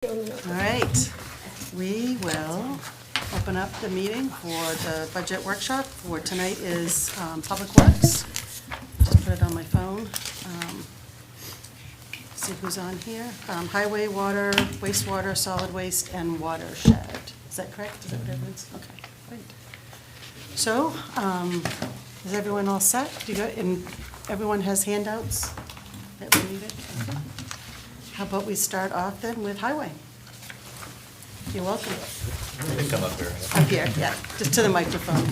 All right, we will open up the meeting for the budget workshop. For tonight is Public Works. Just put it on my phone. See who's on here. Highway, water, wastewater, solid waste, and watershed. Is that correct? Is that what everyone's? Okay, great. So, is everyone all set? Do you got, and everyone has handouts that we needed? Okay. How about we start off then with highway? You're welcome. You can come up here. Up here, yeah, just to the microphone,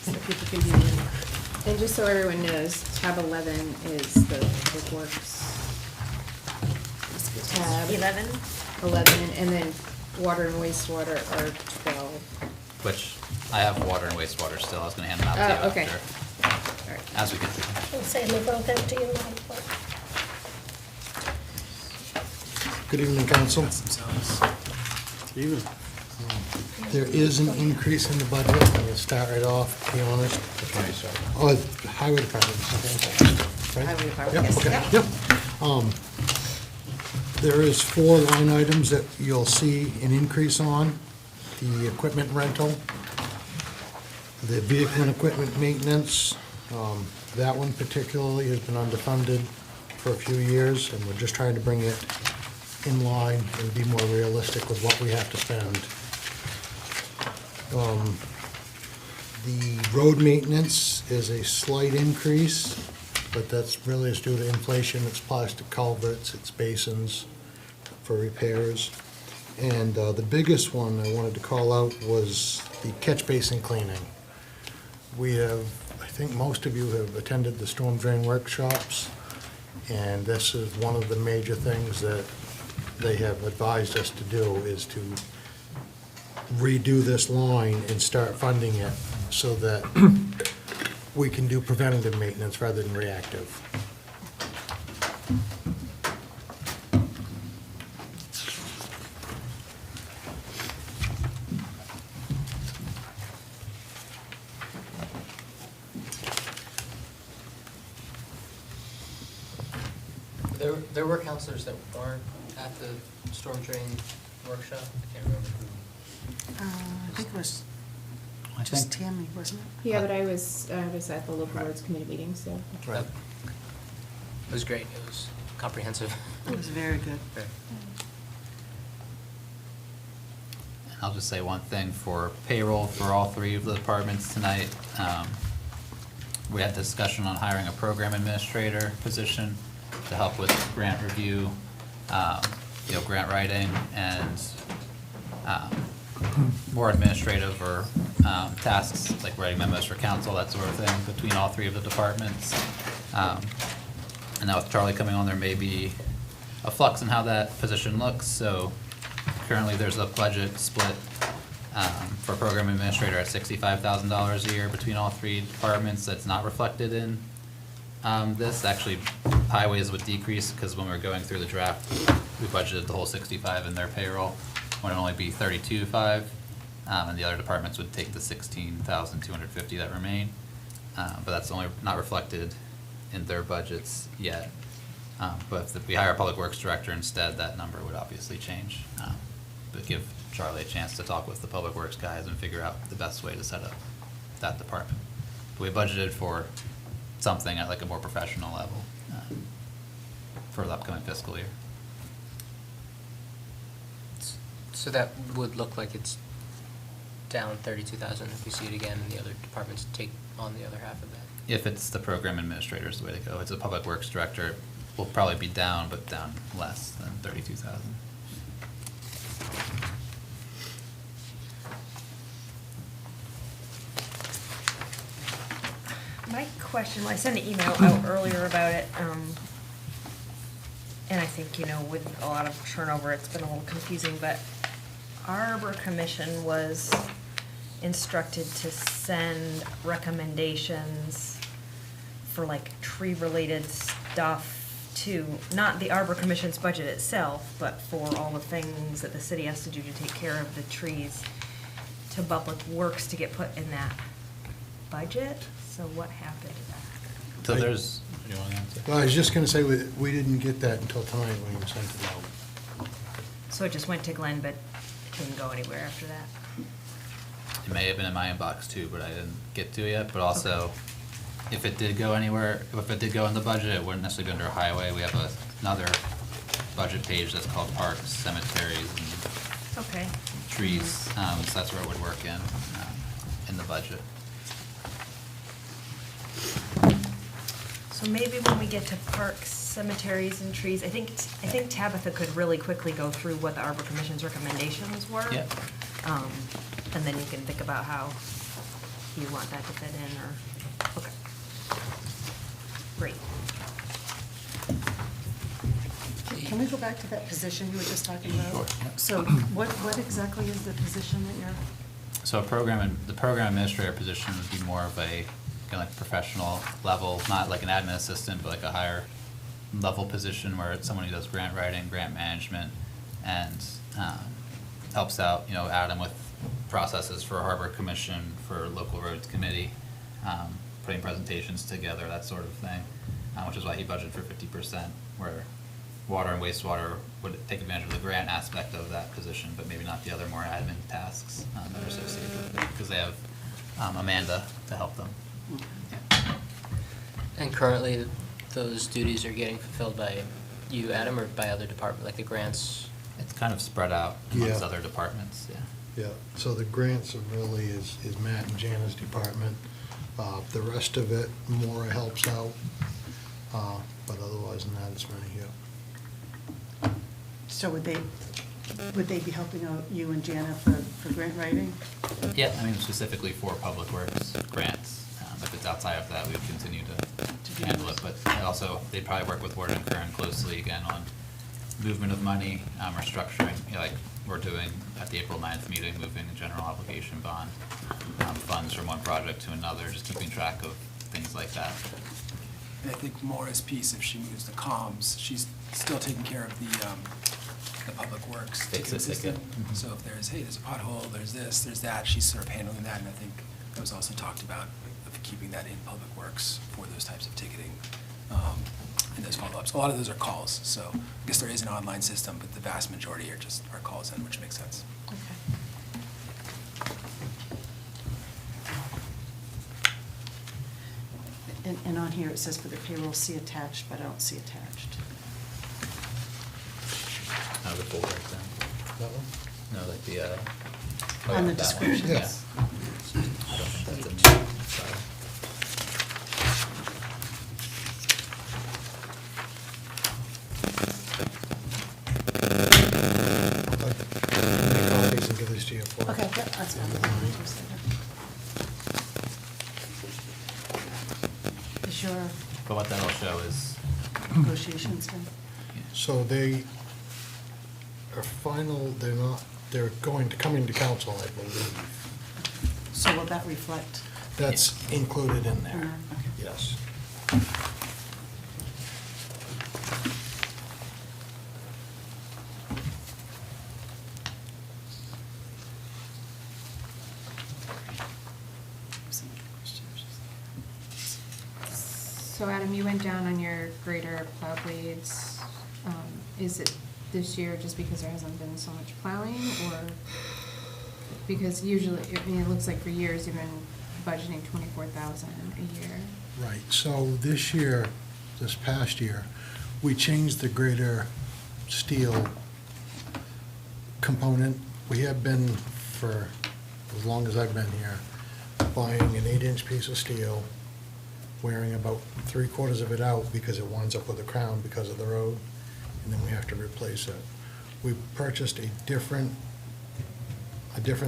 so people can hear you. And just so everyone knows, tab 11 is the Public Works tab. 11? 11, and then water and wastewater are 12. Which, I have water and wastewater still, I was gonna hand them out to you Oh, okay. after, All right. as we get through them. I'll say they both empty in my book. Good evening, council. There is an increase in the budget. I'm going to start right off, to be honest. Oh, it's highway department. Okay. Right? Highway department, Yep, yes. okay, yep. There is 4 line items that you'll see an increase on. The equipment rental, the vehicle and equipment maintenance. That one particularly has been underfunded for a few years, and we're just trying to bring it in line and be more realistic with what we have to spend. The road maintenance is a slight increase, but that's really is due to inflation. It's plastic culverts, it's basins for repairs. And the biggest one I wanted to call out was the catch basin cleaning. We have, I think most of you have attended the storm drain workshops, and this is one of the major things that they have advised us to do, is to redo this line and start funding it so that we can do preventative maintenance rather than reactive. There were counselors that weren't at the storm drain workshop. I can't remember who. I think it was I just think, Tammy, wasn't it? Yeah, but I was at the local roads committee meeting, so. Right. It was great. It was comprehensive. It was very good. I'll just say one thing for payroll for all 3 of the departments tonight. We had discussion on hiring a program administrator position to help with grant review, grant writing, and more administrative or tasks like writing memos for council, that sort of thing, between all 3 of the departments. And now with Charlie coming on, there may be a flux in how that position looks. So currently there's a budget split for program administrator at $65,000 a year between all 3 departments. That's not reflected in this. Actually, highways would decrease because when we were going through the draft, we budgeted the whole 65 in their payroll. Would only be 32.5, and the other departments would take the 16,250 that remain. But that's only not reflected in their budgets yet. But if we hire a public works director instead, that number would obviously change. But give Charlie a chance to talk with the public works guys and figure out the best way to set up that department. But we budgeted for something at like a more professional level for the upcoming fiscal year. So that would look like it's down 32,000 if we see it again, and the other departments take on the other half of that. If it's the program administrator is the way to go. If it's a public works director, will probably be down, but down less than 32,000. My question, well, I sent an email out earlier about it, and I think, with a lot of turnover, it's been a little confusing, but Arbor Commission was instructed to send recommendations for like tree-related stuff to, not the Arbor Commission's budget itself, but for all the things that the city has to do to take care of the trees, to Public Works to get put in that budget. So what happened to that? So there's, what do you want to answer? Well, I was just going to say, we didn't get that until tonight when you sent it out. So it just went to Glenn, but it didn't go anywhere after that? It may have been in my inbox too, but I didn't get to it yet, but also, if it did go anywhere, if it did go in the budget, it wouldn't necessarily be under highway. We have another budget page that's called parks, cemeteries, and Okay. trees, so that's where it would work in the budget. So maybe when we get to parks, cemeteries, and trees, I think Tabitha could really quickly go through what the Arbor Commission's recommendations were. Yep. And then you can think about how you want that to fit in, or, okay. Great. Can we go back to that position you were just talking about? Sure, yeah. So what exactly is the position that you're? So the program administrator position would be more of a kind of like professional level, not like an admin assistant, but like a higher level position where it's someone who does grant writing, grant management, and helps out, Adam with processes for Harbor Commission, for local roads committee, putting presentations together, that sort of thing, which is why he budgeted for 50%, where water and wastewater would take advantage of the grant aspect of that position, but maybe not the other more admin tasks that are associated with it, because they have Amanda to help them. And currently, those duties are getting fulfilled by you, Adam, or by other departments, like the grants? It's kind of spread out amongst Yeah. other departments, yeah. Yeah, so the grants are really is Matt and Jana's department. The rest of it, Maura helps out, but otherwise than that, it's me, yeah. So would they be helping out you and Jana for grant writing? Yeah, I mean specifically for public works grants. If it's outside of that, we would continue to handle it, but also, they'd probably work with Ward and Kern closely again on movement of money, or structuring, like we're doing at the April 9th meeting, moving the general obligation bond, funds from one project to another, just keeping track of things like that. And I think Maura's piece, if she moves to comms, she's still taking care of the public works Fix ticket it, system. ticket. So if there's a pothole, there's this, there's that, she's sort of handling that, and I think that was also talked about, of keeping that in public works for those types of ticketing, and those follow-ups. A lot of those are calls, so I guess there is an online system, but the vast majority are calls in, which makes sense. Okay. And on here, it says for the payroll, see attached, but I don't see attached. The full breakdown. That one? No, like the, On the that one. description. Yeah. I don't think that's in there, sorry. Make copies and give these to you for. Okay, yeah, that's fine. Is your But what that'll show is, negotiations done? So they are final, they're going to come into council, I believe. So will that reflect? That's included in there, in there? Okay. yes. So Adam, you went down on your greater plow blades. Is it this year just because there hasn't been so much plowing, or because usually, it looks like for years you've been budgeting 24,000 a year? Right, so this year, this past year, we changed the greater steel component. We have been, for as long as I've been here, buying an 8-inch piece of steel, wearing about 3/4 of it out because it winds up with a crown because of the road, and then we have to replace it. We purchased a different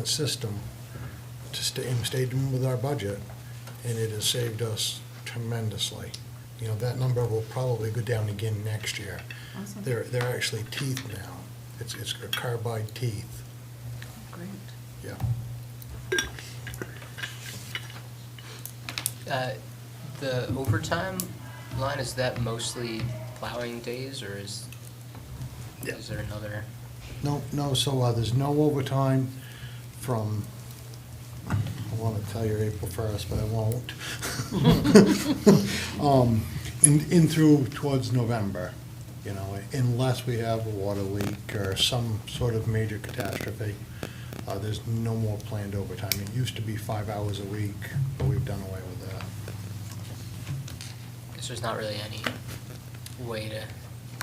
system to stayed in with our budget, and it has saved us tremendously. That number will probably go down again next year. Awesome. They're actually teeth now. It's a carbide teeth, Great. yeah. The overtime line, is that mostly plowing days, or is there another? No, so there's no overtime from, I want to tell you April 1st, but I won't. In through towards November. You know, unless we have a water leak or some sort of major catastrophe, there's no more planned overtime. It used to be 5 hours a week, but we've done away with that. Guess there's not really any way to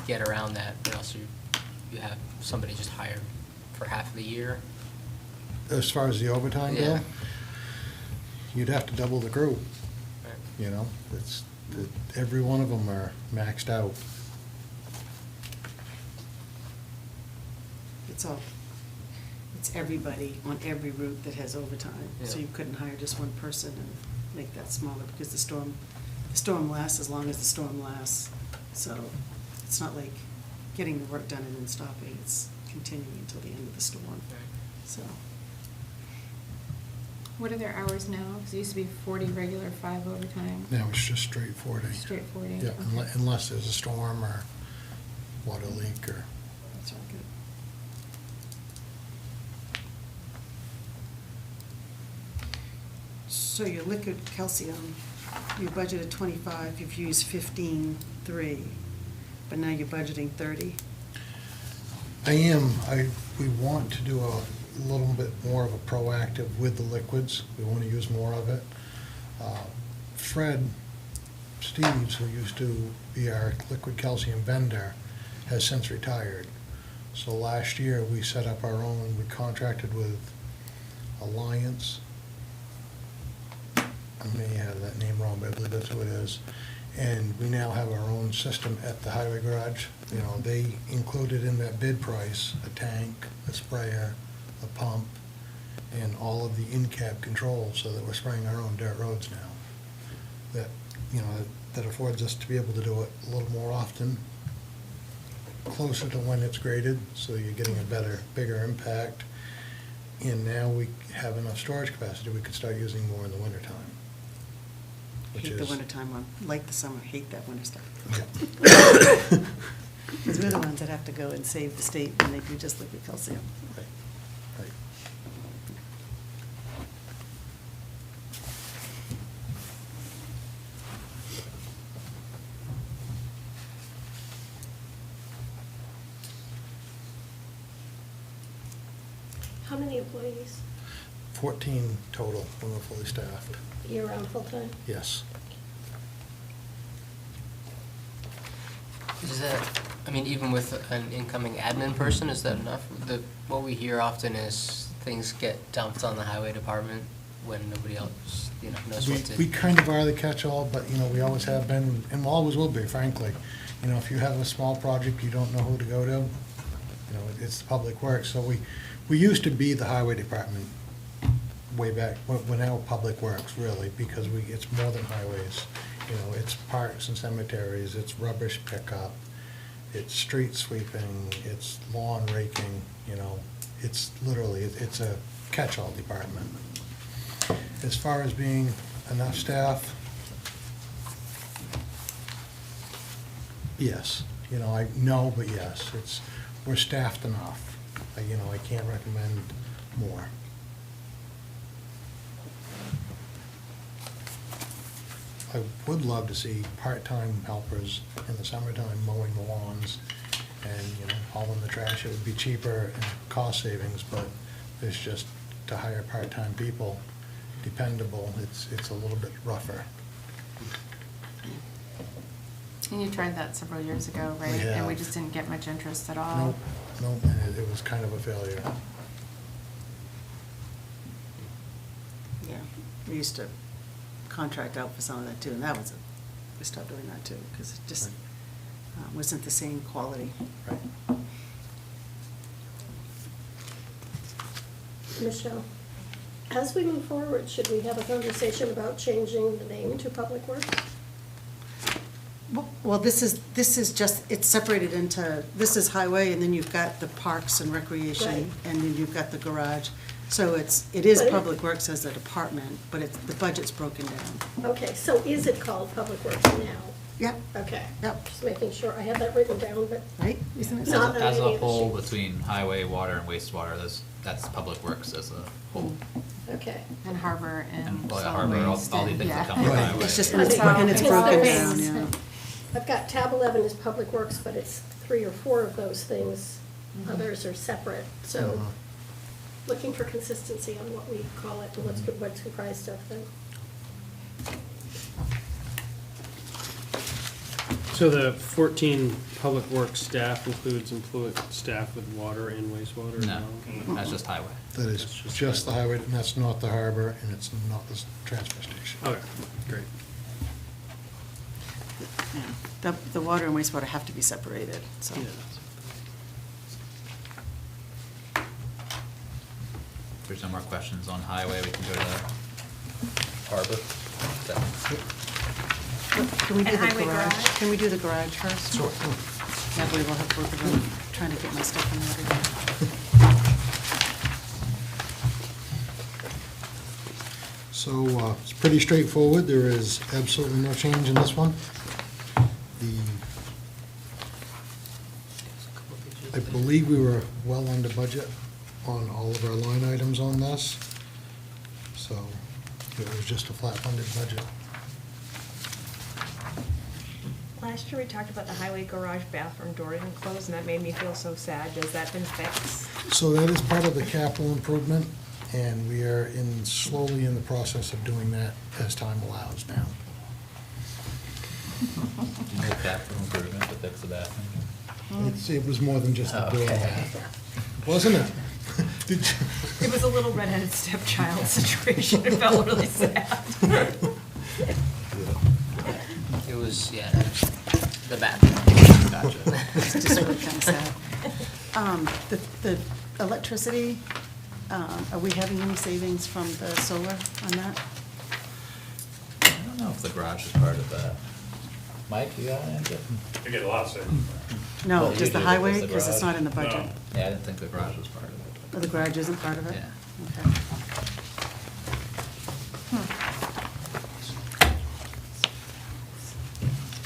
get around that, or else you have somebody just hired for half of the year. As far as the overtime go, Yeah. you'd have to double the crew, Right. you know? Every one of them are maxed out. It's everybody on every route that has overtime. So Yeah. you couldn't hire just one person and make that smaller, because the storm lasts as long as the storm lasts. So it's not like getting the work done and then stopping, it's continuing until the end of the storm, Right. so. What are their hours now? Because it used to be 40 regular, 5 overtime. Now it's just straight 40. Straight 40? Yeah, Okay. unless there's a storm or water leak or. That's all good. So your liquid calcium, you budgeted 25, you've used 15.3, but now you're budgeting 30? We want to do a little bit more of a proactive with the liquids. We want to use more of it. Fred Steves, who used to be our liquid calcium vendor, has since retired. So last year, we set up our own, we contracted with Alliance. I may have that name wrong, but I believe that's who it is. And we now have our own system at the highway garage. You know, they included in that bid price a tank, a sprayer, a pump, and all of the in-cab controls, so that we're spraying our own dirt roads now. That, you know, that affords us to be able to do it a little more often, closer to when it's graded, so you're getting a better, bigger impact. And now we have enough storage capacity, we could start using more in the wintertime. which Hate the is- wintertime one, like the summer, hate that winter stuff. Yeah. Because we're the ones that have to go and save the state when they do just liquid calcium. Right, right. How many employees? 14 total when we're fully staffed, Year-round, full-time? yes. Is that, I mean, even with an incoming admin person, is that enough? What we hear often is things get dumped on the highway department when nobody else, knows what to. We kind of are the catch-all, but, we always have been, and always will be, frankly. If you have a small project, you don't know who to go to, it's the public works. So we used to be the highway department way back, we're now public works, really, because it's more than highways. It's parks and cemeteries, it's rubbish pickup, it's street sweeping, it's lawn raking, it's literally, it's a catch-all department. As far as being enough staff, yes, but yes, we're staffed enough. I can't recommend more. I would love to see part-time helpers in the summertime mowing the lawns and, hauling the trash. It would be cheaper and cost savings, but it's just to hire part-time people, dependable, it's a little bit rougher. And you tried that several years ago, right? We And we have. just didn't get much interest at all? Nope, and it was kind of a failure. Yeah, we used to contract out for some of that too, and we stopped doing that too, because it just wasn't the same quality. Right. Michelle, as we move forward, should we have a conversation about changing the name to Public Works? Well, this is just, it's separated into, this is highway, and then you've got the parks and recreation, Right. and then you've got the garage. So it is But it- Public Works as a department, but the budget's broken down. Okay, so is it called Public Works now? Yep, Okay. Yep. Just making sure, I have that written down, but right? Isn't it? Not on As any a of the whole, sheets. between highway, water, and wastewater, that's public works as a whole. okay. And harbor and And, well, solid harbor, all waste the and- things that yeah. come with Right. highway. It's just, I think and it's it's broken the down, base. yeah. I've got tab 11 is Public Works, but it's 3 or 4 of those things. Others are separate, so looking for consistency on what we call it and what's comprised of them. So the 14 public works staff includes staff with water and wastewater? No, that's just highway. That is just the highway, and that's not the harbor, and it's not the transfer station. Okay, great. Yeah. The water and wastewater have to be separated, so. Yeah. If there's no more questions on highway, we can go to harbor. Can we do And the highway garage? garage? Can we do the garage first? Sure. That way we'll have work about trying to get my stuff in order. So it's pretty straightforward. There is absolutely no change in this one. I believe we were well under budget on all of our line items on this. So it was just a flat funded budget. Last year, we talked about the highway garage bathroom door didn't close, and that made me feel so sad. Has that been fixed? So that is part of the capital improvement, and we are slowly in the process of doing that as time allows now. You make capital improvement to fix the bathroom? It was more than just the door, Okay. wasn't it? Did you- It was a little redheaded stepchild situation. It felt really sad. It was, yeah, the bathroom. Gotcha. It's just really kind of sad. The electricity, are we having any savings from the solar on that? I don't know if the garage is part of that. Mike, you got an answer? You get a lot of savings. No, Well, just you the do, highway, just the because it's garage. not in the budget. No. Yeah, I didn't think the garage was part of it. Oh, the garage isn't part of it? Yeah. Okay.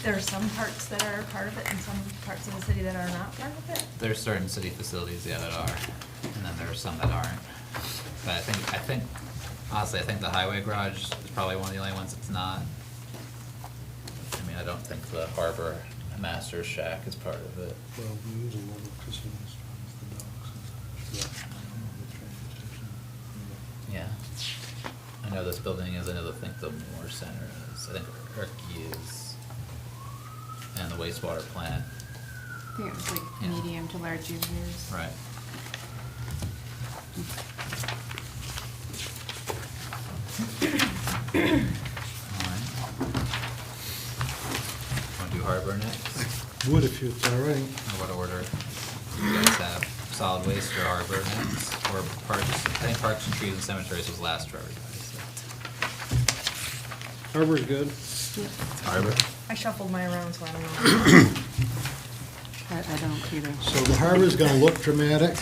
There are some parts that are part of it and some parts of the city that are not part of it. There's certain city facilities, yeah, that are, and then there are some that aren't. But I think, honestly, I think the highway garage is probably one of the only ones that's not. I mean, I don't think the harbor master's shack is part of it. Well, we use a lot of electricity as far as the docks and such. Yeah. I know this building is, I think the Moore Center is, I think Erky is, and the wastewater plant. I think it was like Yeah. medium to large users. Right. Alright. Wanna do harbor next? Would if it's all right. Or what order? You guys have solid waste or harbor next, or parks, I think parks and trees and cemeteries was last for everybody, so. Harbor's good. Harbor? I shuffled mine around, so I don't know. I don't either. So the harbor's gonna look dramatic.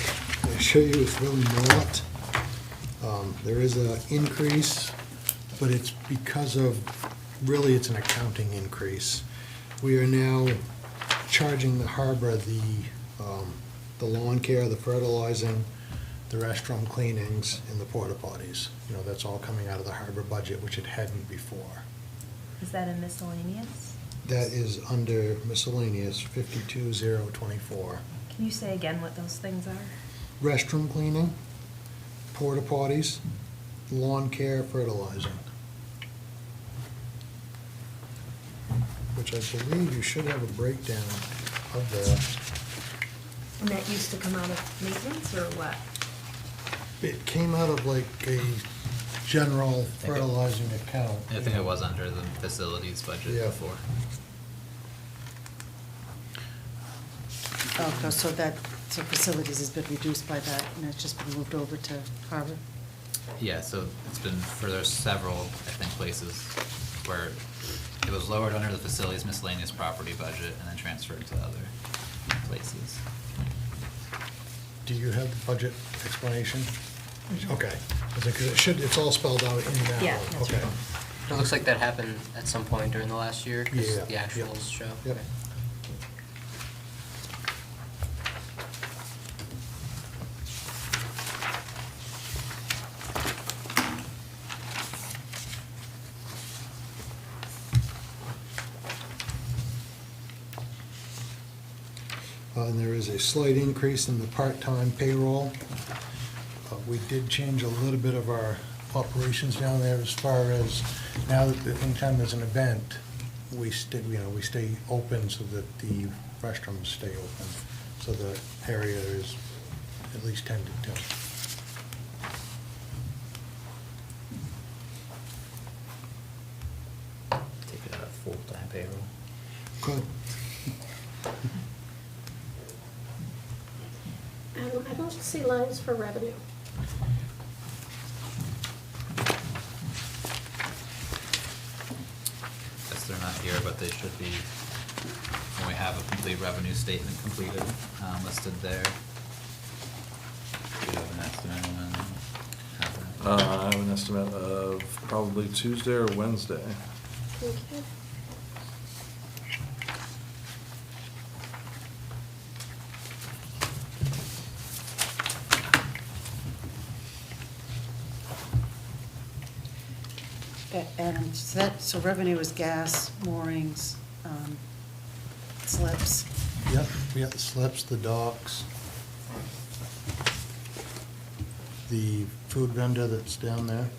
I assure you it's really not. There is an increase, but it's because of, really, it's an accounting increase. We are now charging the harbor the lawn care, the fertilizing, the restroom cleanings, and the porta potties. You know, that's all coming out of the harbor budget, which it hadn't before. Is that a miscellaneous? That is under miscellaneous 52,024. Can you say again what those things are? Restroom cleaning, porta potties, lawn care, fertilizing. Which I believe you should have a breakdown of that. And that used to come out of maintenance or what? It came out of like a general fertilizing account. I think it was under the facilities budget Yeah. before. Oh, so facilities has been reduced by that, and it's just been moved over to harbor? Yeah, so it's been, there's several, I think, places where it was lowered under the facilities miscellaneous property budget and then transferred to other places. Do you have the budget explanation? Okay, because it should, it's all spelled out in that one. Yeah, that's Okay. right. It looks like that happened at some point during the last year, Yeah, because the yep, actuals show. yep. Okay. And there is a slight increase in the part-time payroll. We did change a little bit of our operations down there as far as, now that anytime there's an event, we stay open so that the restrooms stay open, so the area is at least tended to. Take it out of full-time payroll. Good. I don't see lines for revenue. Guess they're not here, but they should be, when we have a complete revenue statement completed, listed there. Do you have an estimate when? have that? I have an estimate of probably Tuesday or Wednesday. Okay. And so revenue is gas, moorings, slips. Yep, we got the slips, the docks, the food vendor that's down there.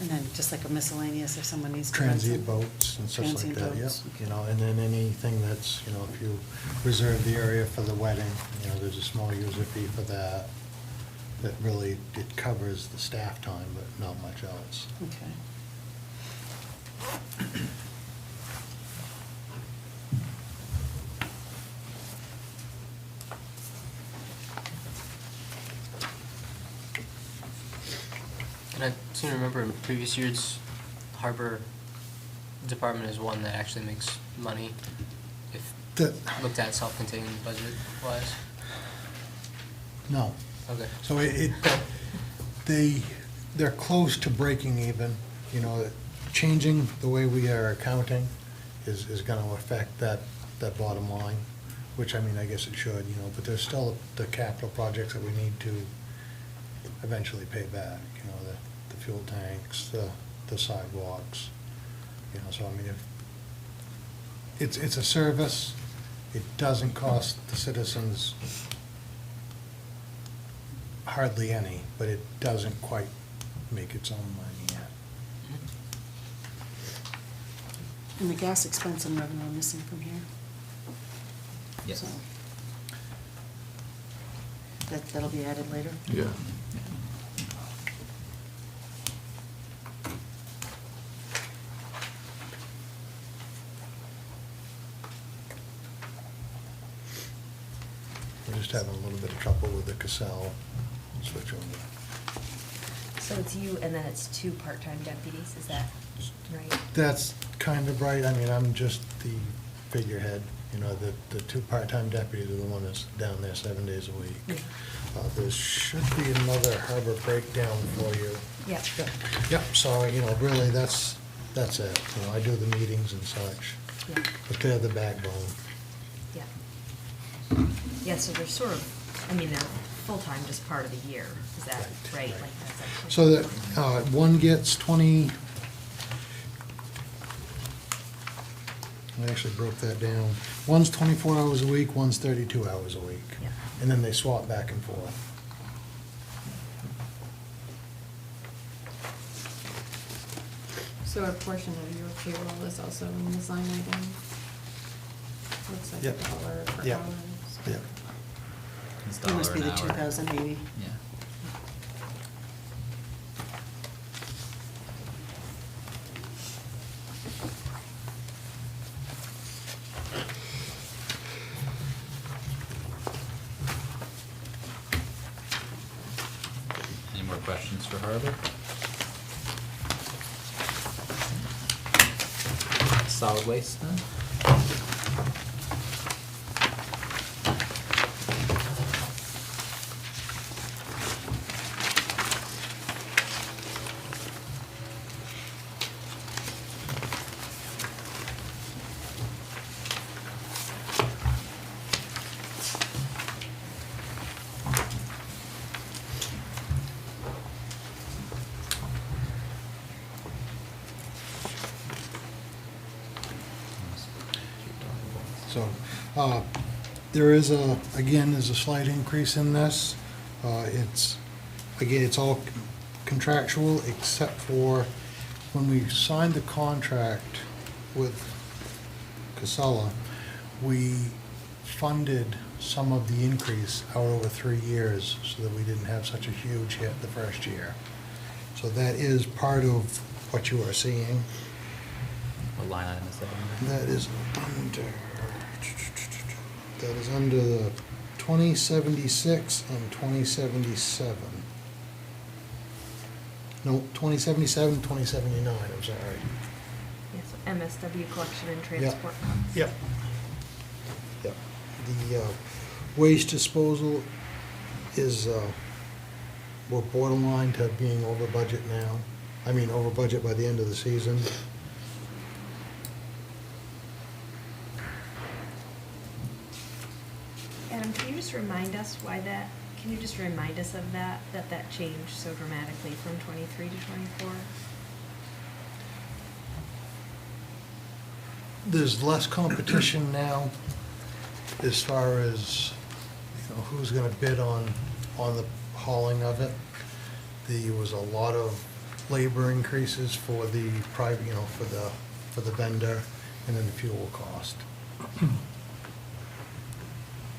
And then just like a miscellaneous if someone needs to rent Transient some- boats and such like Transient that, yep. boats. And then anything that's, if you reserve the area for the wedding, there's a small user fee for that. That really, it covers the staff time, but not much else. Okay. And I seem to remember in previous years, Harbor Department is one that actually makes money if The- looked at self-contained budget-wise. No. Okay. So they're close to breaking even, changing the way we are accounting is gonna affect that bottom line, which, I guess it should, but there's still the capital projects that we need to eventually pay back, the fuel tanks, the sidewalks, so if, it's a service, it doesn't cost the citizens hardly any, but it doesn't quite make its own money yet. And the gas expense and revenue are missing from here. Yes. So that'll be added later. Yeah. We're just having a little bit of trouble with the Cassell switchover. So it's you and then it's 2 part-time deputies, is that right? That's kind of right. I'm just the figurehead. The 2 part-time deputies are the one that's down there 7 days a week. Yeah. There should be another harbor breakdown for you. Yeah. Yep, so, really, that's it. I do the meetings and such, Yeah, but they're the backbone. yeah. Yeah, so they're sort of, they're full-time just part of the year, is that right? Like that's actually. So that, one gets 20, I actually broke that down. One's 24 hours a week, one's 32 hours a week. Yeah. And then they swap back and forth. So a portion of your payroll is also in this line item? Looks like Yep. $1 per Yep. hour. Yep. It's It must $1 be an the hour. 2,080. Yeah. Any more questions for Harbor? Solid waste then? So, there is there's a slight increase in this. It's all contractual, except for when we signed the contract with Casella, we funded some of the increase out over 3 years so that we didn't have such a huge hit the first year. So that is part of what you are seeing. What line item is that under? That is under the 2076 and 2077. No, 2077, 2079, I'm sorry. Yes, MSW collection and Yep. transport. Yep. Yep. The waste disposal is, we're borderline to being over budget now. I mean, over budget by the end of the season. Adam, can you just remind us of that changed so dramatically from 23 to 24? There's less competition now as far as, who's gonna bid on the hauling of it. There was a lot of labor increases for the private, for the vendor, and then the fuel cost.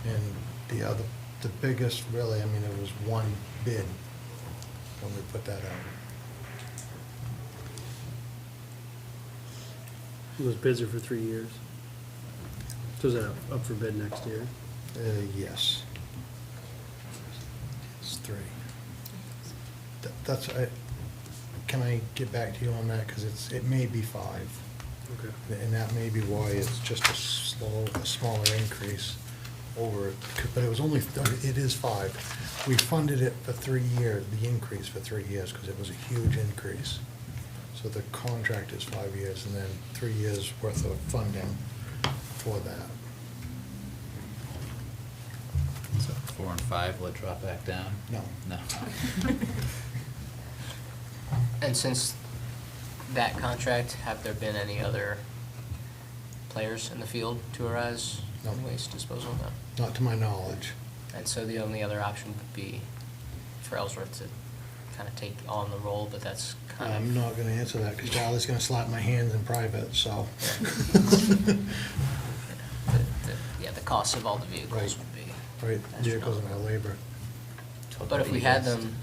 And the biggest, really, it was one bid when we put that out. Those bids are for 3 years. So is that up for bid next year? Yes. It's 3. Can I get back to you on that? Because it may be 5. Okay. And that may be why it's just a smaller increase over, but it is 5. We funded it for 3 years, the increase for 3 years, because it was a huge increase. So the contract is 5 years, and then 3 years worth of funding for that. So 4 and 5, will it drop back down? No. No. And since that contract, have there been any other players in the field to arise No. in waste disposal? No. Not to my knowledge. And so the only other option would be for Ellsworth to kind of take on the role, but that's kind of... I'm not gonna answer that, because Charlie's gonna slap my hands in private, so. The cost of all the vehicles Right. would be... Right, vehicles and our labor. But if we had them,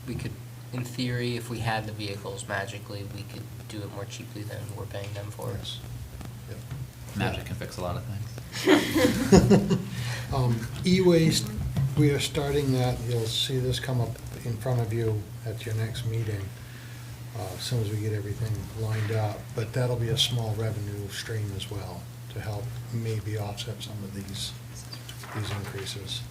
we could, in theory, if we had the vehicles magically, we could do it more cheaply than we're paying them for. Yes. Yep. Magic can fix a lot of things. E-waste, we are starting that, you'll see this come up in front of you at your next meeting, as soon as we get everything lined up, but that'll be a small revenue stream as well, to help maybe offset some of these increases.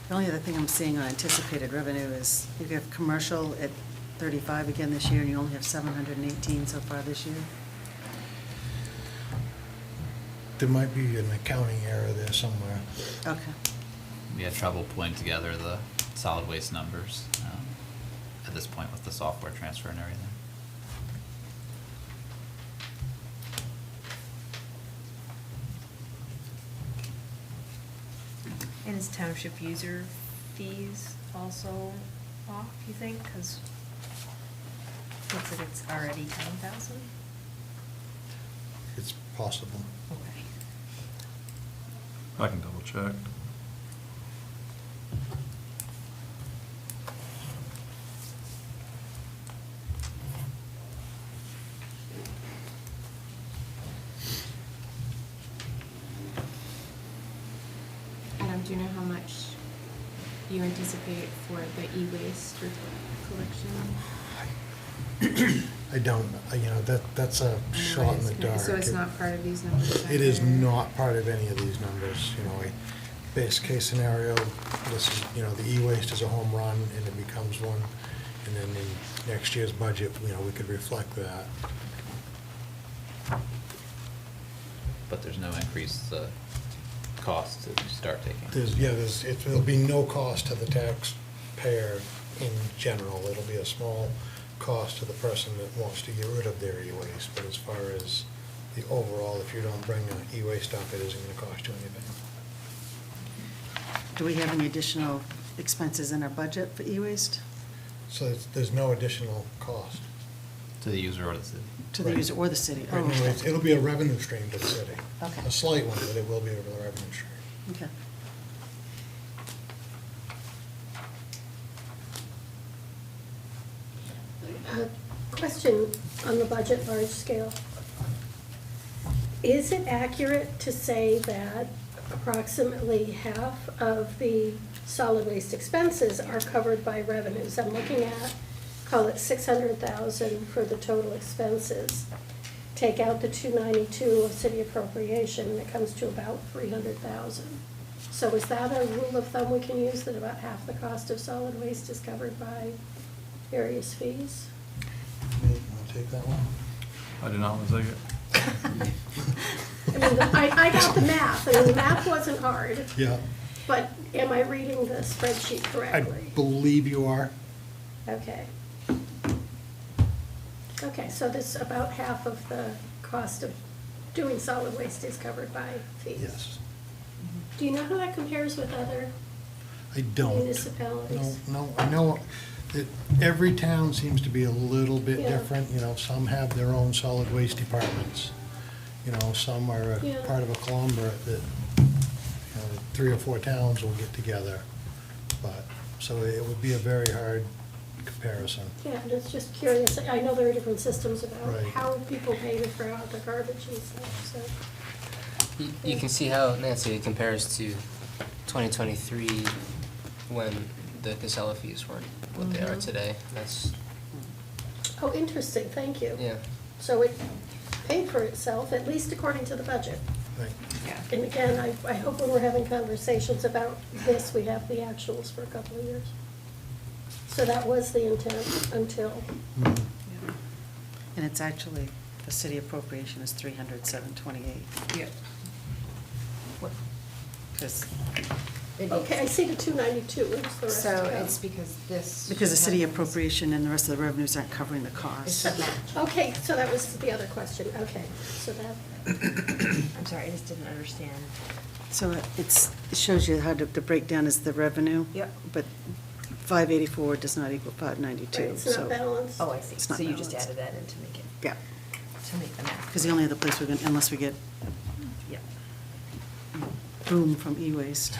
The only other thing I'm seeing on anticipated revenue is you have commercial at 35 again this year, and you only have 718 so far this year. There might be an accounting error there somewhere. Okay. We had trouble pulling together the solid waste numbers at this point with the software transfer and everything. And is township user fees also off, you think? Because it's already 10,000? It's possible. Okay. I can double check. Adam, do you know how much you anticipate for the e-waste collection? I don't, that's a shot in the dark. So it's not part of these numbers? It is either? not part of any of these numbers, base case scenario, this is, the e-waste is a home run and it becomes one. And then in next year's budget, we could reflect that. But there's no increase cost to start taking. There'll be no cost to the taxpayer in general. It'll be a small cost to the person that wants to get rid of their e-waste. But as far as the overall, if you don't bring e-waste up, it isn't gonna cost you anything. Do we have any additional expenses in our budget for e-waste? So there's no additional cost. To the user or the city? To the Right. user or the city? Oh, Right now, okay. it'll be a revenue stream to the city. Okay. A slight one, but it will be a revenue stream. Okay. Question on the budget large scale. Is it accurate to say that approximately half of the solid waste expenses are covered by revenues? I'm looking at, call it 600,000 for the total expenses. Take out the 292 of city appropriation, it comes to about 300,000. So is that a rule of thumb we can use, that about half the cost of solid waste is covered by various fees? You want to take that one? I do not want to take it. I mean, I got the math, I mean, the math wasn't hard, Yeah, but am I reading the spreadsheet I correctly? believe you are. Okay. Okay, so this, about half of the cost of doing solid waste is covered by fees? Yes. Do you know how that compares with other I don't. municipalities? No, I know that every town seems to be a little bit Yeah. different. Some have their own solid waste departments. Some are a Yeah. part of a conglomerate that, 3 or 4 towns will get together. But, so it would be a very hard comparison. Yeah, I'm just curious, I know there are different systems about Right. how people pay to throw out the garbage and stuff, so. You can see how, Nancy, it compares to 2023 when the Casella fees weren't what they are Mhm. today. That's, Oh, interesting, thank you. yeah. So it paid for itself, at least according to the budget. Right. And again, I hope when we're having conversations about this, we have the actuals for a couple of years. So that was the intent until, Mhm. And it's actually, the city appropriation is 307,28. Yeah. Because okay, I see the 292, where's the rest So go? it's because this. the city happens- appropriation and the rest of the revenues aren't covering the It's cost. the match. Okay, so that was the other question, okay, so that, I'm sorry, I just didn't understand. So it shows you how the breakdown is the revenue. Yep. But 584 does not equal 592. right, it's not so- balanced. Oh, I see. It's So not you just balanced. added that in to make it, Yeah, to make the math. because the only other place we're going, unless we get Yeah. boom from e-waste.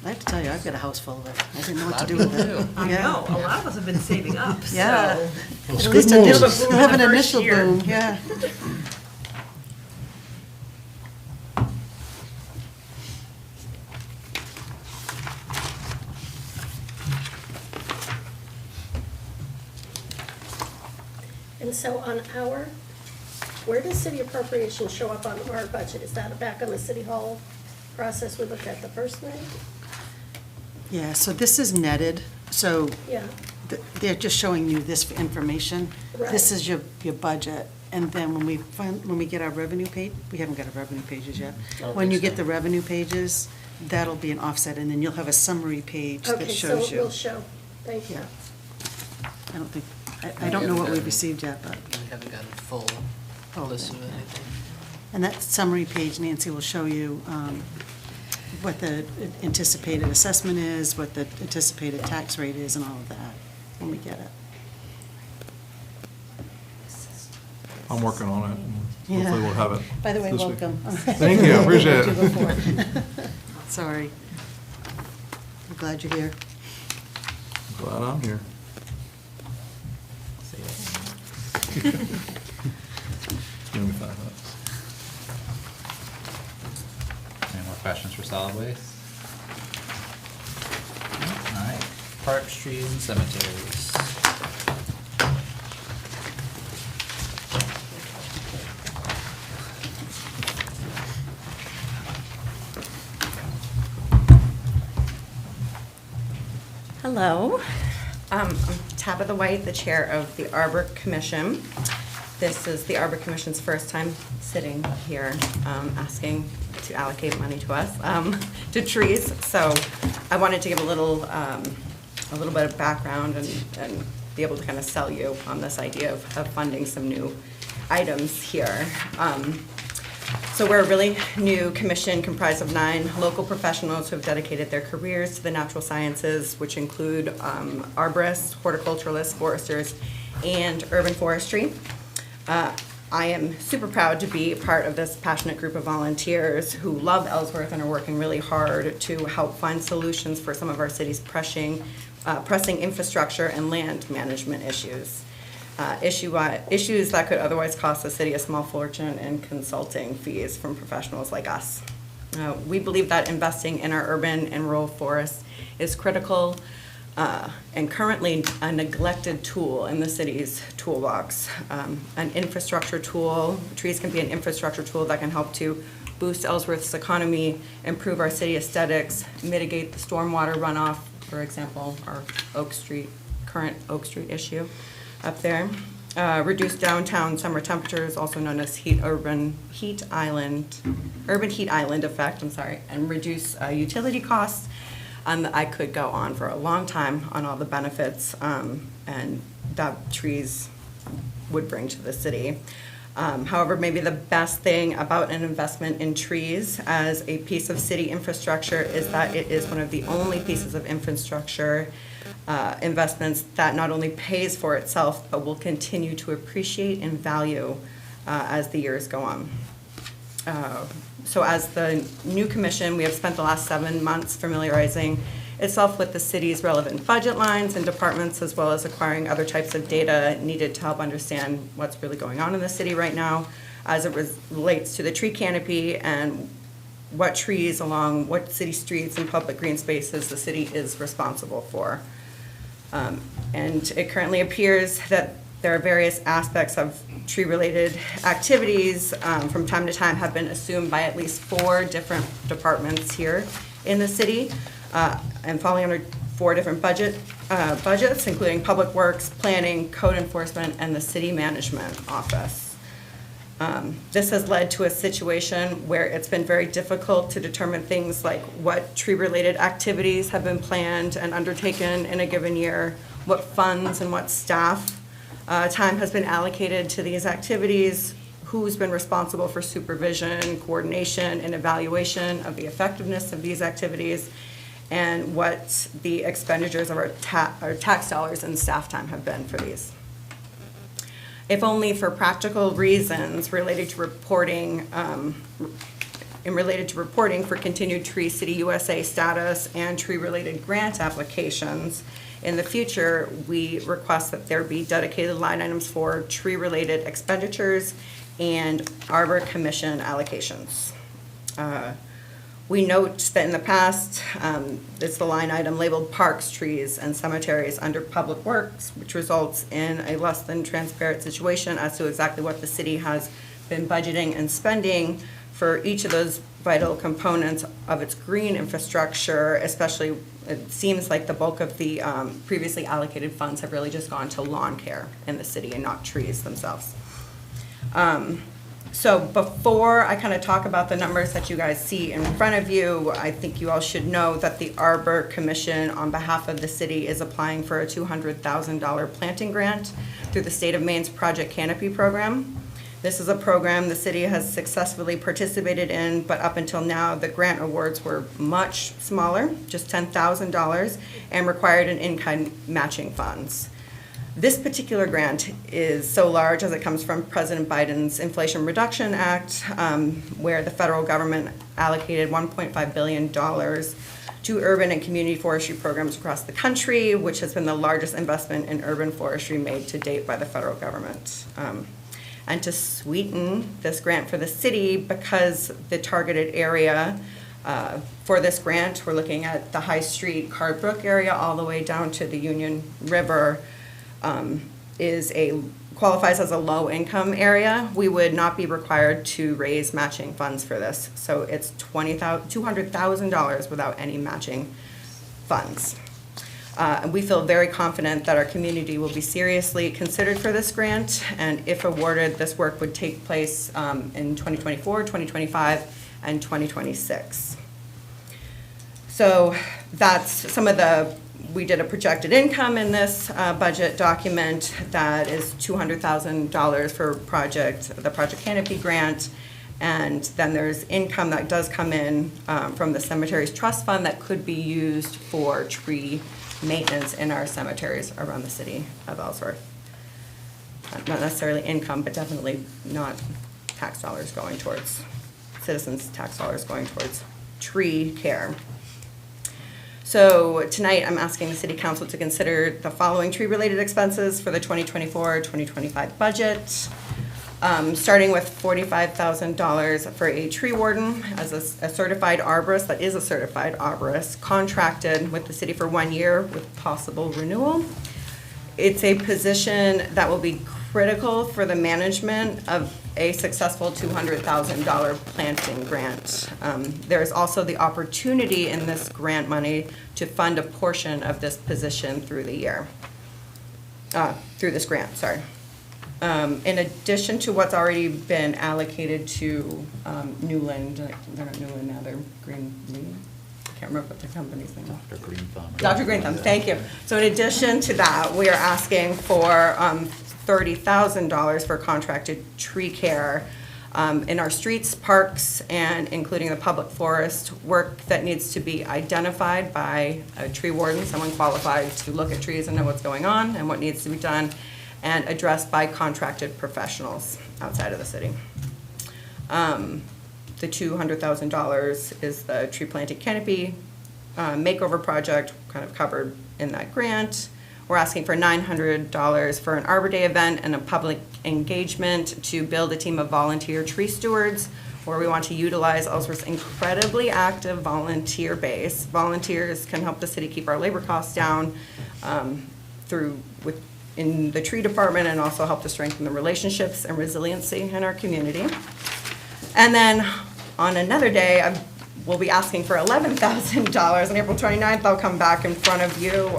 I have to tell you, I've got a house full of it. I didn't know what A to lot do of with it. people do. I Yeah. know, a lot of us have been saving up, so. Yeah. Well, At it's least good news. initial, Boom have an the first initial year. boom, yeah. And so on our, where does city appropriation show up on our budget? Is that back on the city hall process we looked at the first night? Yeah, so this is netted, so Yeah, they're just showing you this information. This Right. is your budget, and then when we get our revenue page, we haven't got our revenue pages yet. don't When think you so. get the revenue pages, that'll be an offset, and then you'll have a summary page that okay, so shows it you. will show, thank you. Yeah. I don't think, I don't know what we've received yet, but, We haven't gotten a full Oh, list of it, I think. and that summary page, Nancy, will show you what the anticipated assessment is, what the anticipated tax rate is, and all of that, when we get it. I'm working on it, and Yeah. hopefully we'll have it. By the way, this week. welcome. Thank you, appreciate Told you it. before. Sorry. I'm glad you're here. Glad I'm here. Give me 5 minutes. Any more questions for solid waste? All right, parks, trees, and cemeteries. Hello. I'm Tabitha White, the chair of the Arbor Commission. This is the Arbor Commission's first time sitting here, asking to allocate money to us, to trees. So I wanted to give a little bit of background and be able to kind of sell you on this idea of funding some new items here. So we're a really new commission comprised of 9 local professionals who have dedicated their careers to the natural sciences, which include arborists, horticulturalists, foresters, and urban forestry. I am super proud to be part of this passionate group of volunteers who love Ellsworth and are working really hard to help find solutions for some of our city's pressing infrastructure and land management issues. Issues that could otherwise cost the city a small fortune in consulting fees from professionals like us. We believe that investing in our urban and rural forests is critical and currently a neglected tool in the city's toolbox. An infrastructure tool, trees can be an infrastructure tool that can help to boost Ellsworth's economy, improve our city aesthetics, mitigate the stormwater runoff, for example, our current Oak Street issue up there. Reduce downtown summer temperatures, also known as urban heat island effect, and reduce utility costs. I could go on for a long time on all the benefits and that trees would bring to the city. However, maybe the best thing about an investment in trees as a piece of city infrastructure is that it is one of the only pieces of infrastructure investments that not only pays for itself, but will continue to appreciate in value as the years go on. So as the new commission, we have spent the last 7 months familiarizing itself with the city's relevant budget lines and departments, as well as acquiring other types of data needed to help understand what's really going on in the city right now as it relates to the tree canopy and what trees along what city streets and public green spaces the city is responsible for. And it currently appears that there are various aspects of tree-related activities from time to time have been assumed by at least 4 different departments here in the city and falling under 4 different budgets, including Public Works, Planning, Code Enforcement, and the City Management Office. This has led to a situation where it's been very difficult to determine things like what tree-related activities have been planned and undertaken in a given year, what funds and what staff time has been allocated to these activities, who's been responsible for supervision, coordination, and evaluation of the effectiveness of these activities, and what the expenditures of our tax dollars and staff time have been for these. If only for practical reasons related to reporting, for continued Tree City USA status and tree-related grant applications. In the future, we request that there be dedicated line items for tree-related expenditures and Arbor Commission allocations. We note that in the past, it's the line item labeled parks, trees, and cemeteries under Public Works, which results in a less than transparent situation as to exactly what the city has been budgeting and spending for each of those vital components of its green infrastructure, especially it seems like the bulk of the previously allocated funds have really just gone to lawn care in the city and not trees themselves. So before I kind of talk about the numbers that you guys see in front of you, I think you all should know that the Arbor Commission on behalf of the city is applying for a $200,000 planting grant through the state of Maine's Project Canopy program. This is a program the city has successfully participated in, but up until now, the grant awards were much smaller, just $10,000, and required an in-kind matching funds. This particular grant is so large as it comes from President Biden's Inflation Reduction Act, where the federal government allocated $1.5 billion to urban and community forestry programs across the country, which has been the largest investment in urban forestry made to date by the federal government. And to sweeten this grant for the city, because the targeted area for this grant, we're looking at the High Street, Card Brook area all the way down to the Union River, qualifies as a low-income area. We would not be required to raise matching funds for this. So it's $200,000 without any matching funds. And we feel very confident that our community will be seriously considered for this grant, and if awarded, this work would take place in 2024, 2025, and 2026. So that's some of we did a projected income in this budget document that is $200,000 for the Project Canopy grant. And then there's income that does come in from the cemeteries trust fund that could be used for tree maintenance in our cemeteries around the city of Ellsworth. Not necessarily income, but definitely not tax dollars going towards, citizens' tax dollars going towards tree care. So tonight, I'm asking the city council to consider the following tree-related expenses for the 2024-2025 budget. Starting with $45,000 for a tree warden as a certified arborist, that is a certified arborist, contracted with the city for 1 year with possible renewal. It's a position that will be critical for the management of a successful $200,000 planting grant. There is also the opportunity in this grant money to fund a portion of this position through the year, through this grant, sorry. In addition to what's already been allocated to Newland, they're not Newland now, they're Greenlee. I can't remember what the company's name is. Dr. Green Thumb. Dr. Green Thumb, thank you. So in addition to that, we are asking for $30,000 for contracted tree care in our streets, parks, and including the public forest, work that needs to be identified by a tree warden, someone qualified to look at trees and know what's going on and what needs to be done, and addressed by contracted professionals outside of the city. The $200,000 is the tree planting canopy makeover project, kind of covered in that grant. We're asking for $900 for an Arbor Day event and a public engagement to build a team of volunteer tree stewards, where we want to utilize Ellsworth's incredibly active volunteer base. Volunteers can help the city keep our labor costs down in the tree department, and also help to strengthen the relationships and resiliency in our community. And then on another day, we'll be asking for $11,000. On April 29th, I'll come back in front of you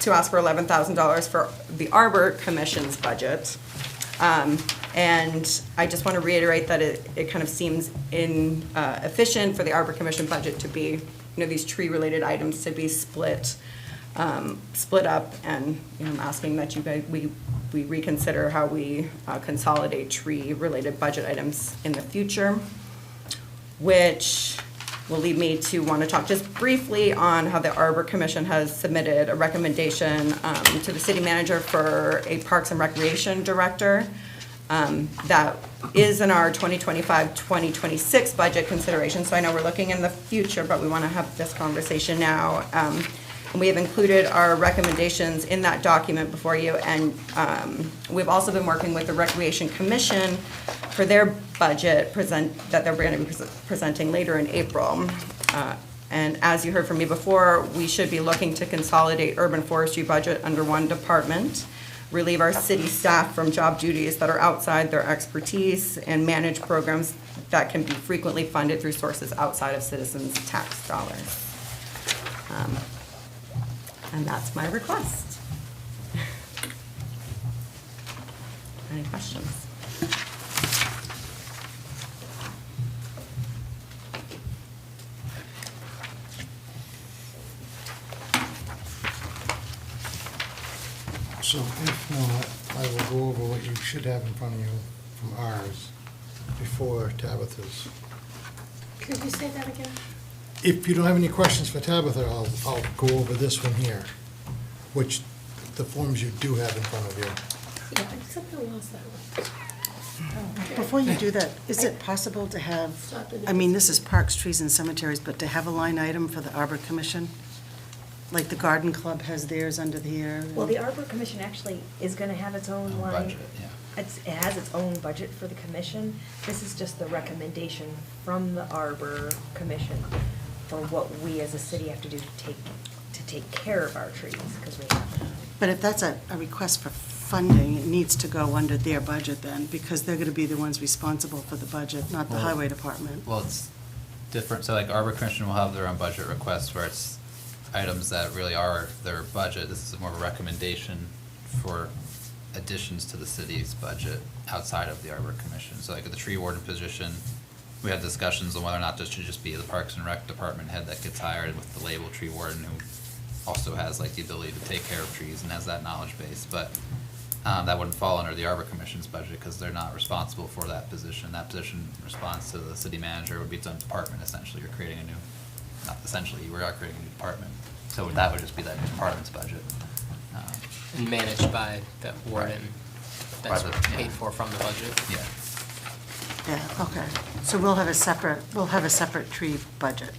to ask for $11,000 for the Arbor Commission's budget. And I just want to reiterate that it kind of seems inefficient for the Arbor Commission budget to be, these tree-related items to be split up, and I'm asking that you guys, we reconsider how we consolidate tree-related budget items in the future, which will lead me to want to talk just briefly on how the Arbor Commission has submitted a recommendation to the city manager for a Parks and Recreation director that is in our 2025-2026 budget consideration. So I know we're looking in the future, but we want to have this conversation now. And we have included our recommendations in that document before you, and we've also been working with the Recreation Commission for their budget that they're going to be presenting later in April. And as you heard from me before, we should be looking to consolidate urban forestry budget under one department, relieve our city staff from job duties that are outside their expertise, and manage programs that can be frequently funded through sources outside of citizens' tax dollars. And that's my request. Any questions? So if not, I will go over what you should have in front of you from ours before Tabitha's. Could you say that again? If you don't have any questions for Tabitha, I'll go over this one here, which the forms you do have in front of you. Yeah, except I lost that one. Before you do that, is it possible to have, I mean, this is parks, trees, and cemeteries, but to have a line item for the Arbor Commission? Like the Garden Club has theirs under here? Well, the Arbor Commission actually is gonna have its own line. Budget, yeah. It has its own budget for the commission. This is just the recommendation from the Arbor Commission for what we as a city have to do to take care of our trees, because we have. But if that's a request for funding, it needs to go under their budget then, because they're gonna be the ones responsible for the budget, not the Well- highway department. Well, it's different, so like Arbor Commission will have their own budget requests where it's items that really are their budget. This is more of a recommendation for additions to the city's budget outside of the Arbor Commission. So like the tree warden position, we had discussions on whether or not this should just be the Parks and Rec department head that gets hired with the label tree warden, who also has like the ability to take care of trees and has that knowledge base. But that wouldn't fall under the Arbor Commission's budget because they're not responsible for that position. That position responds to the city manager, would be its own department essentially. You're creating a new, not essentially, we are creating a new department. So that would just be that new department's budget. And managed by that warden that's By the- paid for from the budget. Yeah. Yeah, okay. So we'll have a separate tree budget.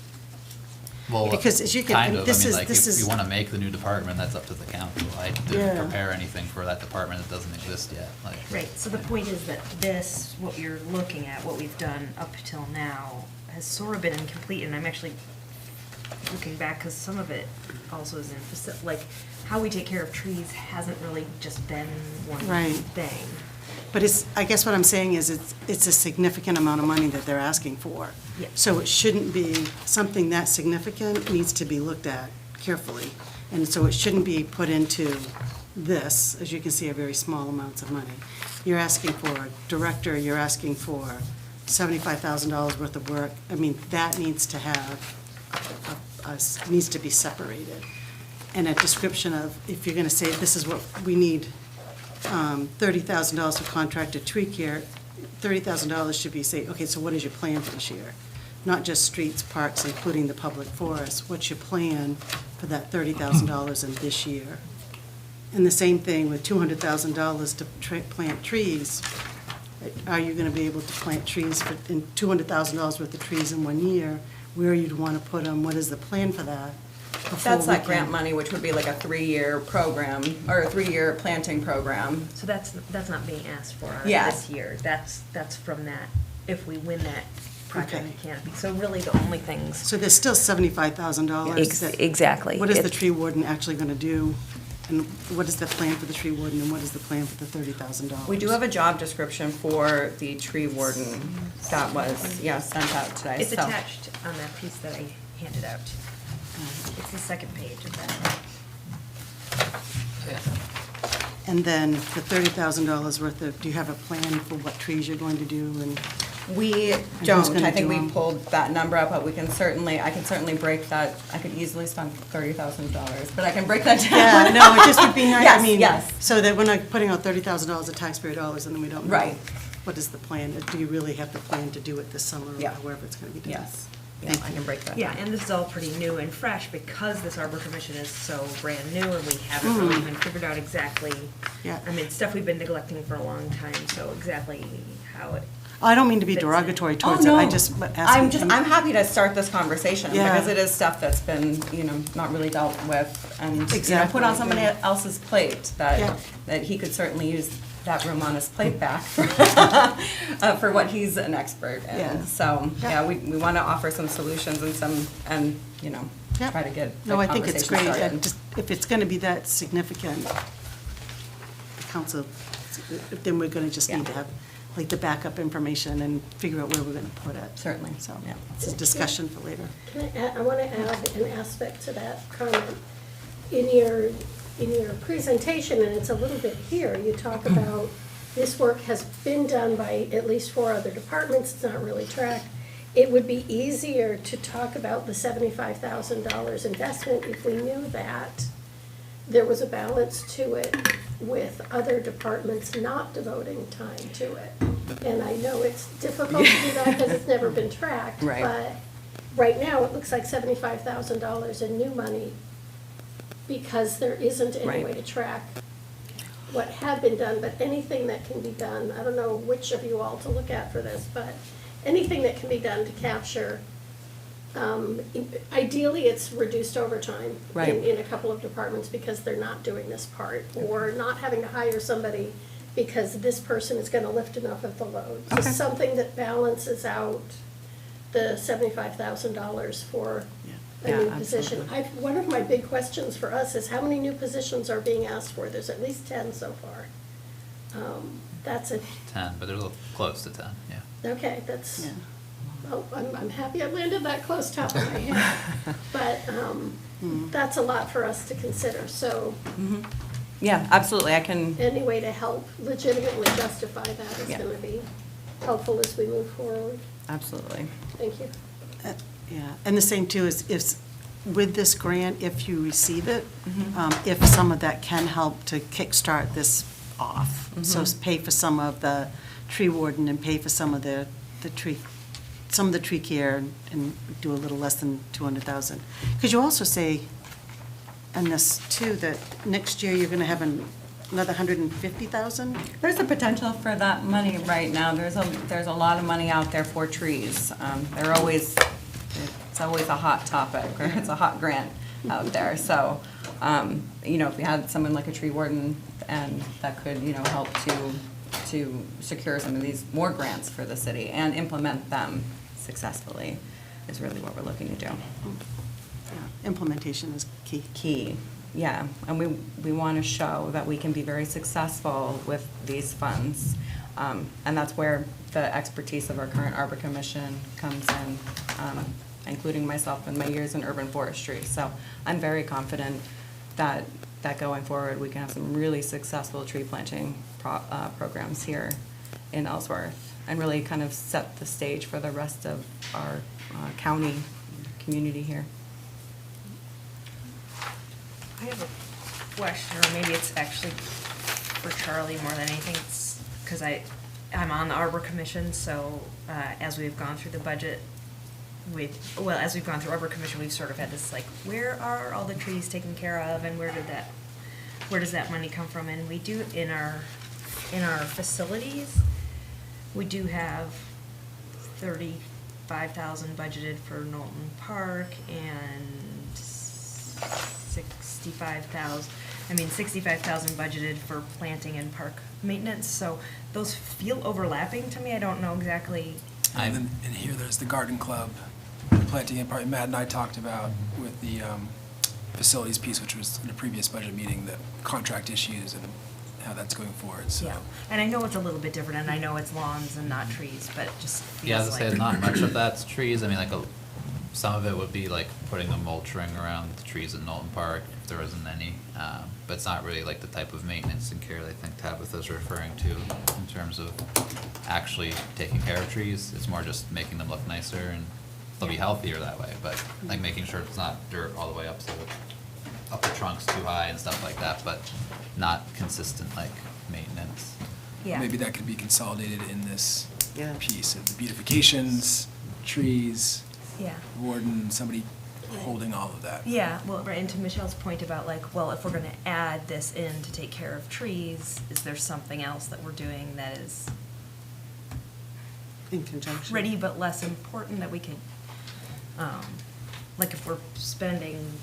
Well, Because as you can- kind of, this I mean, is- like, this if is- you wanna make the new department, that's up to the council. I Yeah. didn't prepare anything for that department that doesn't exist yet, like. Right, so the point is that this, what you're looking at, what we've done up till now, has sort of been incomplete, and I'm actually looking back, because some of it also is in, like, how we take care of trees hasn't really just been one Right. thing. But it's, I guess what I'm saying is it's a significant amount of money that they're asking for. Yeah. So it shouldn't be, something that significant needs to be looked at carefully. And so it shouldn't be put into this, as you can see, are very small amounts of money. You're asking for a director, you're asking for $75,000 worth of work. I mean, that needs to have, needs to be separated. And a description of, if you're gonna say, this is what we need, $30,000 for contracted tree care, $30,000 should be, say, okay, so what is your plan for this year? Not just streets, parks, including the public forest. What's your plan for that $30,000 in this year? And the same thing with $200,000 to plant trees. Are you gonna be able to plant trees for, in $200,000 worth of trees in 1 year? Where you'd wanna put them? What is the plan for that? before That's we that grant can- money, which would be like a 3-year program, or a 3-year planting program. So that's not being asked for Yeah. this year. That's from that, if we win that project Okay. canopy. So really the only things. So there's still $75,000. that- Exactly. What is the tree warden actually gonna do? And what is the plan for the tree warden, and what is the plan for the $30,000? We do have a job description for the tree warden that was, sent out today. It's so- attached on that piece that I handed out. It's the second page of that. Yeah. And then the $30,000 worth of, do you have a plan for what trees you're going to do and? We who's don't, gonna I think do we 'em? pulled that number up, but I can certainly break that, I could easily spend $30,000, but I can break that down. Yeah, no, it just would be nice, I Yes, mean, yes. so that we're not putting out $30,000 of taxpayer dollars and then we don't know. Right. What is the plan? Do you really have the plan to do it this summer or Yeah. however it's gonna be done? Yes, yeah, Thank I you. can break that down. Yeah, and this is all pretty new and fresh because this Arbor Commission is so brand new and we haven't really even figured out exactly. Yeah. I mean, stuff we've been neglecting for a long time, so exactly how it. I don't mean to be Fits in. derogatory Oh, towards it, no. I just asking. I'm happy to start this conversation, Yeah. because it is stuff that's been, not really dealt with, and, put Exactly. on somebody else's plate, Yeah. that he could certainly use that room on his plate back for what he's an expert Yeah. in. So, Yeah. we want to offer some solutions and Yep. try to get the No, I think it's conversation great, started. just, if it's gonna be that significant, the council, then we're gonna just need to Yeah. have, like, the backup information and figure out where we're gonna put it. Certainly, So, yeah. it's a discussion for later. I want to add an aspect to that comment. In your presentation, and it's a little bit here, you talk about this work has been done by at least 4 other departments, it's not really tracked. It would be easier to talk about the $75,000 investment if we knew that there was a balance to it with other departments not devoting time to it. And I know it's difficult to do that because it's never been tracked. Right. But right now, it looks like $75,000 in new money because there isn't any Right. way to track what had been done, but anything that can be done, I don't know which of you all to look at for this, but anything that can be done to capture, ideally, it's reduced overtime Right. in a couple of departments because they're not doing this part, or not having to hire somebody because this person is gonna lift enough of the load. So Okay. something that balances out the $75,000 for a Yeah, new position. absolutely. One of my big questions for us is how many new positions are being asked for? There's at least 10 so far. That's a, 10, but they're a little close to 10, yeah. okay, that's, Yeah. well, I'm happy I landed that close top of my head. But that's a lot for us to consider. So Yeah, absolutely, I can, any way to help legitimately justify that is Yeah. going to be helpful as we move forward. absolutely. Thank you. Yeah, and the same too is with this grant, if you receive it, if some of that can help to kickstart this off. So pay for some of the tree warden and pay for some of the tree care and do a little less than 200,000. Because you also say in this too, that next year you're gonna have another 150,000? There's a potential for that money right now. There's a lot of money out there for trees. It's always a hot topic, or it's a hot grant out there. So, if we had someone like a tree warden, and that could, help to secure some of these more grants for the city and implement them successfully, is really what we're looking to do. Yeah, implementation is key. Key, yeah, and we want to show that we can be very successful with these funds. And that's where the expertise of our current Arbor Commission comes in, including myself and my years in urban forestry. So I'm very confident that going forward, we can have some really successful tree planting programs here in Ellsworth, and really kind of set the stage for the rest of our county community here. I have a question, or maybe it's actually for Charlie more than anything, because I'm on the Arbor Commission, so as we've gone through the budget, as we've gone through Arbor Commission, we've sort of had this, like, where are all the trees taken care of, and where does that money come from? And we do, in our facilities, we do have 35,000 budgeted for Knowlton Park, and 65,000 budgeted for planting and park maintenance, so those feel overlapping to me. I don't know exactly. And then, and here there's the garden club, planting and part, Matt and I talked about with the facilities piece, which was in a previous budget meeting, the contract issues and how that's going forward, so. Yeah, and I know it's a little bit different, and I know it's lawns and not trees, but it just Yeah, feels as like. I say, not much of that's trees. I mean, some of it would be like putting a mulch ring around the trees in Knowlton Park, if there isn't any. But it's not really like the type of maintenance and care I think Tabitha's referring to in terms of actually taking care of trees. It's more just making them look nicer, and they'll be healthier that way, but like making sure it's not dirt all the way up the trunks too high and stuff like that, but not consistent like maintenance. Yeah. Maybe that could be consolidated in this Yeah. piece of the beautifications, trees, Yeah. warden, somebody holding all of that. Yeah, well, right, and to Michelle's point about like, well, if we're gonna add this in to take care of trees, is there something else that we're doing that is In conjunction. pretty but less important that we could, like if we're spending,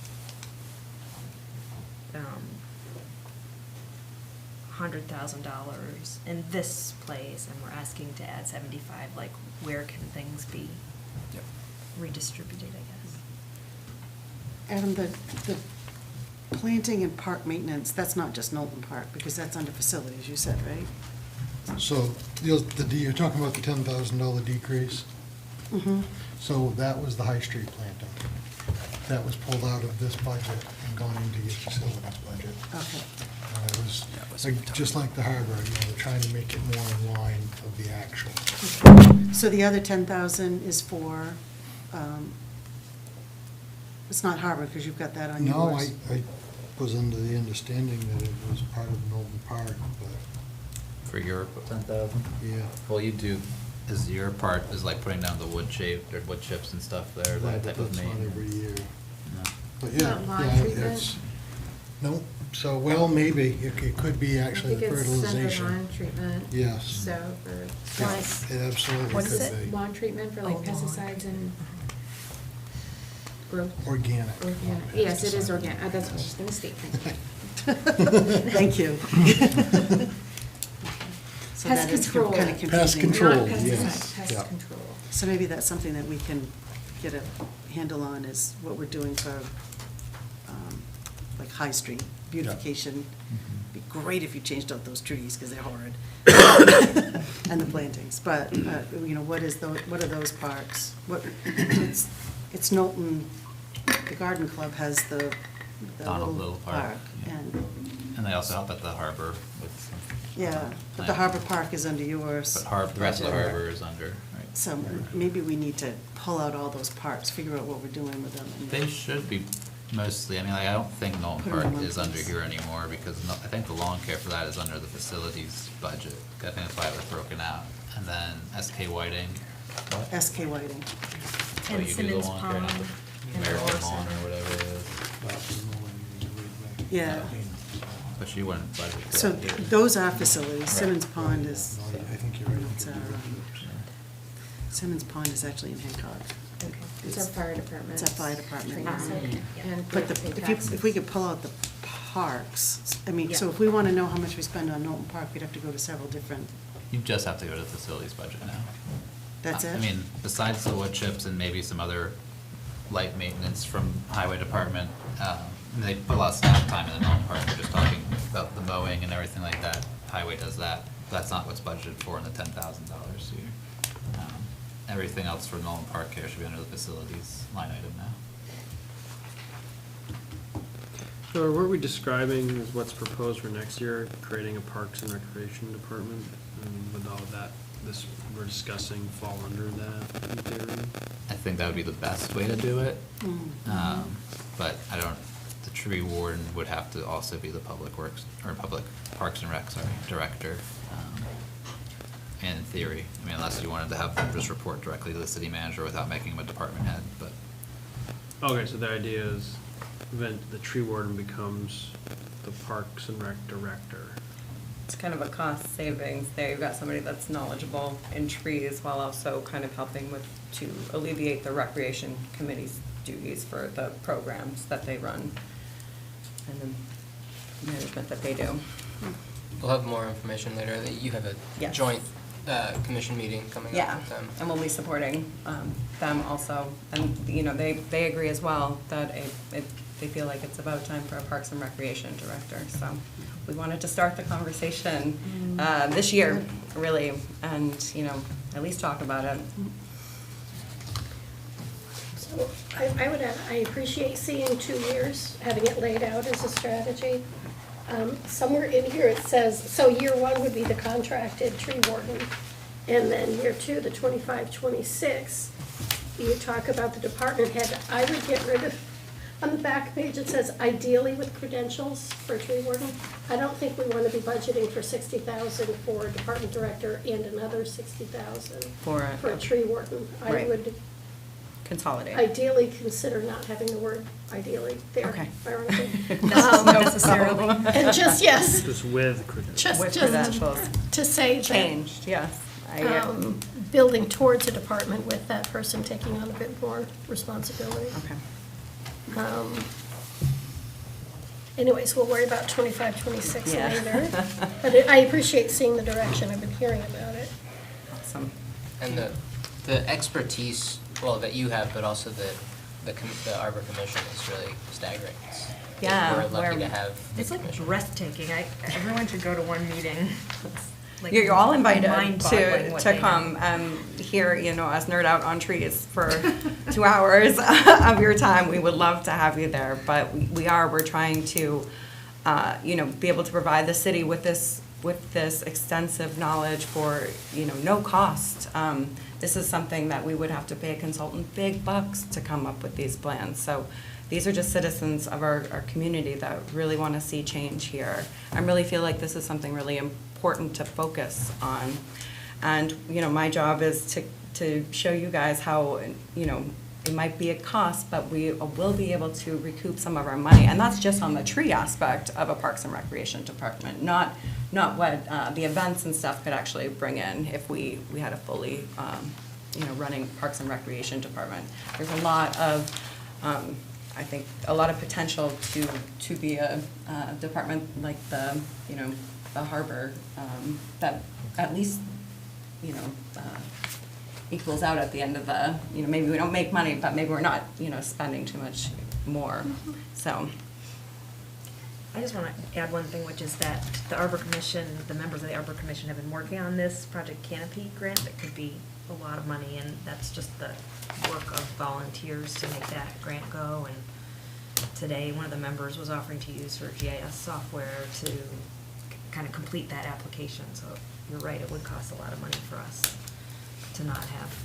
$100,000 in this place and we're asking to add 75, like where can things be Yep. redistributed, I guess? Adam, the planting and park maintenance, that's not just Knowlton Park, because that's under facilities, you said, right? So you're talking about the $10,000 decrease? Mm-hmm. So that was the High Street planting. That was pulled out of this budget and gone into your facilities budget. Okay. It was, Yeah, it was just like the harbor, we're trying to make it more in line of the actual. So the other 10,000 is for, it's not Harbor, because you've got that on yours. No, I was under the understanding that it was part of Knowlton Park, but, For your 10,000? yeah. Well, you do, is your part is like putting down the wood chips and stuff there, Yeah, that but type of that's not maintenance? every year. No. But yeah, Not lawn yeah, treatment? it's, no, so, well, maybe, it could be actually the I think it's center fertilization. lawn treatment. Yes. So for It absolutely What is could it? be. lawn treatment for like Oh, lawn. pesticides and growth. Organic. Organic, yes, it is organic, that's what I was gonna state, thank you. Thank you. So Pest that is control. kind of confusing. Pest control, Not yes. pesticides, Yeah. pest control. So maybe that's something that we can get a handle on, is what we're doing for, like, High Street beautification. Be great if you changed out those trees, because they're horrid. And the plantings, but, what are those parks? It's Knowlton the garden club has the Donald Little Park, yeah. And, they also help at the harbor with some. yeah, but the harbor park is under yours. But the rest of the budget. harbor is under, right? So maybe we need to pull out all those parts, figure out what we're doing with them. and- They should be mostly, I mean, like, I don't think Knowlton Put 'em in Park one is under place. here anymore, because I think the lawn care for that is under the facilities budget. I think that's why it was broken out. And then SK Whiting, what? SK Whiting. Oh, And you do the Simmons lawn care, not Pond the and American Watershed. Lawn or whatever it is. Yeah. But she wouldn't budget for So that either. those are facilities. Simmons Pond is, I think you're right. it's our, Simmons Pond is actually in Hancock. Okay. It's our fire department. It's our fire department. And But we have to pay if we taxes. could pull out the parks, I mean, so Yeah. if we want to know how much we spend on Knowlton Park, we'd have to go to several different, You just have to go to the facilities budget now. that's it? I mean, besides the wood chips and maybe some other light maintenance from highway department, they put a lot of staff time in the Knowlton Park, we're just talking about the mowing and everything like that, highway does that. That's not what's budgeted for in the $10,000 a year. Everything else for Knowlton Park care should be under the facilities line item now. So what we're describing is what's proposed for next year, creating a Parks and Recreation Department, and with all of that, this, we're discussing fall under that in theory? I think that would be the best way to do it. Mm. But I don't, the tree warden would have to also be the public works, or public Parks and Rec, sorry, director. And in theory, I mean, unless you wanted to have them just report directly to the city manager without making him a department head, but. Okay, so the idea is that the tree warden becomes the Parks and Rec director. It's kind of a cost savings there. You've got somebody that's knowledgeable in trees while also kind of helping with, to alleviate the recreation committee's duties for the programs that they run and the management that they do. We'll have more information later. You have a Yes. joint commission meeting coming Yeah, up with them. and we'll be supporting them also. And, you know, they agree as well that they feel like it's about time for a Parks and Recreation director. So we wanted to start the conversation this year, really, and, you know, at least talk about it. So I would add, I appreciate seeing 2 years, having it laid out as a strategy. Somewhere in here it says, so year 1 would be the contracted tree warden, and then year 2, the 25-26, you talk about the department head. I would get rid of, on the back page, it says ideally with credentials for tree warden. I don't think we want to be budgeting for $60,000 for a department director and another $60,000 For a tree warden. I Right. would Consolidate. ideally consider not having the word ideally there. Okay. Ironically. Not necessarily. And just, yes, Just with credentials. just With credentials. to say that, Changed, yes. building towards a department with that person taking on a bit more responsibility. Okay. Anyways, we'll worry about 25, 26 Yeah. later. But I appreciate seeing the direction. I've been hearing about it. Awesome. And the expertise, well, that you have, but also the Arbor Commission is really staggering. Yeah, We're lucky we're- to have the It's like commission. breathtaking. Everyone should go to one meeting. Like, You're all invited mind-boggling what to they come know. and hear, you know, us nerd out on trees for 2 hours of your time. We would love to have you there, but we're trying to, you know, be able to provide the city with this extensive knowledge for, you know, no cost. This is something that we would have to pay a consultant big bucks to come up with these plans. So these are just citizens of our community that really want to see change here. I really feel like this is something really important to focus on. And, you know, my job is to show you guys how, you know, it might be a cost, but we will be able to recoup some of our money. And that's just on the tree aspect of a Parks and Recreation Department, not what the events and stuff could actually bring in if we had a fully, you know, running Parks and Recreation Department. There's a lot of, I think, a lot of potential to be a department like the, you know, the harbor, that at least, you know, equals out at the end of the, you know, maybe we don't make money, but maybe we're not, you know, spending too much more, so. I just want to add one thing, which is that the Arbor Commission, the members of the Arbor Commission have been working on this Project Canopy grant that could be a lot of money, and that's just the work of volunteers to make that grant go, and today, one of the members was offering to use for GIS software to kind of complete that application. So you're right, it would cost a lot of money for us to not have.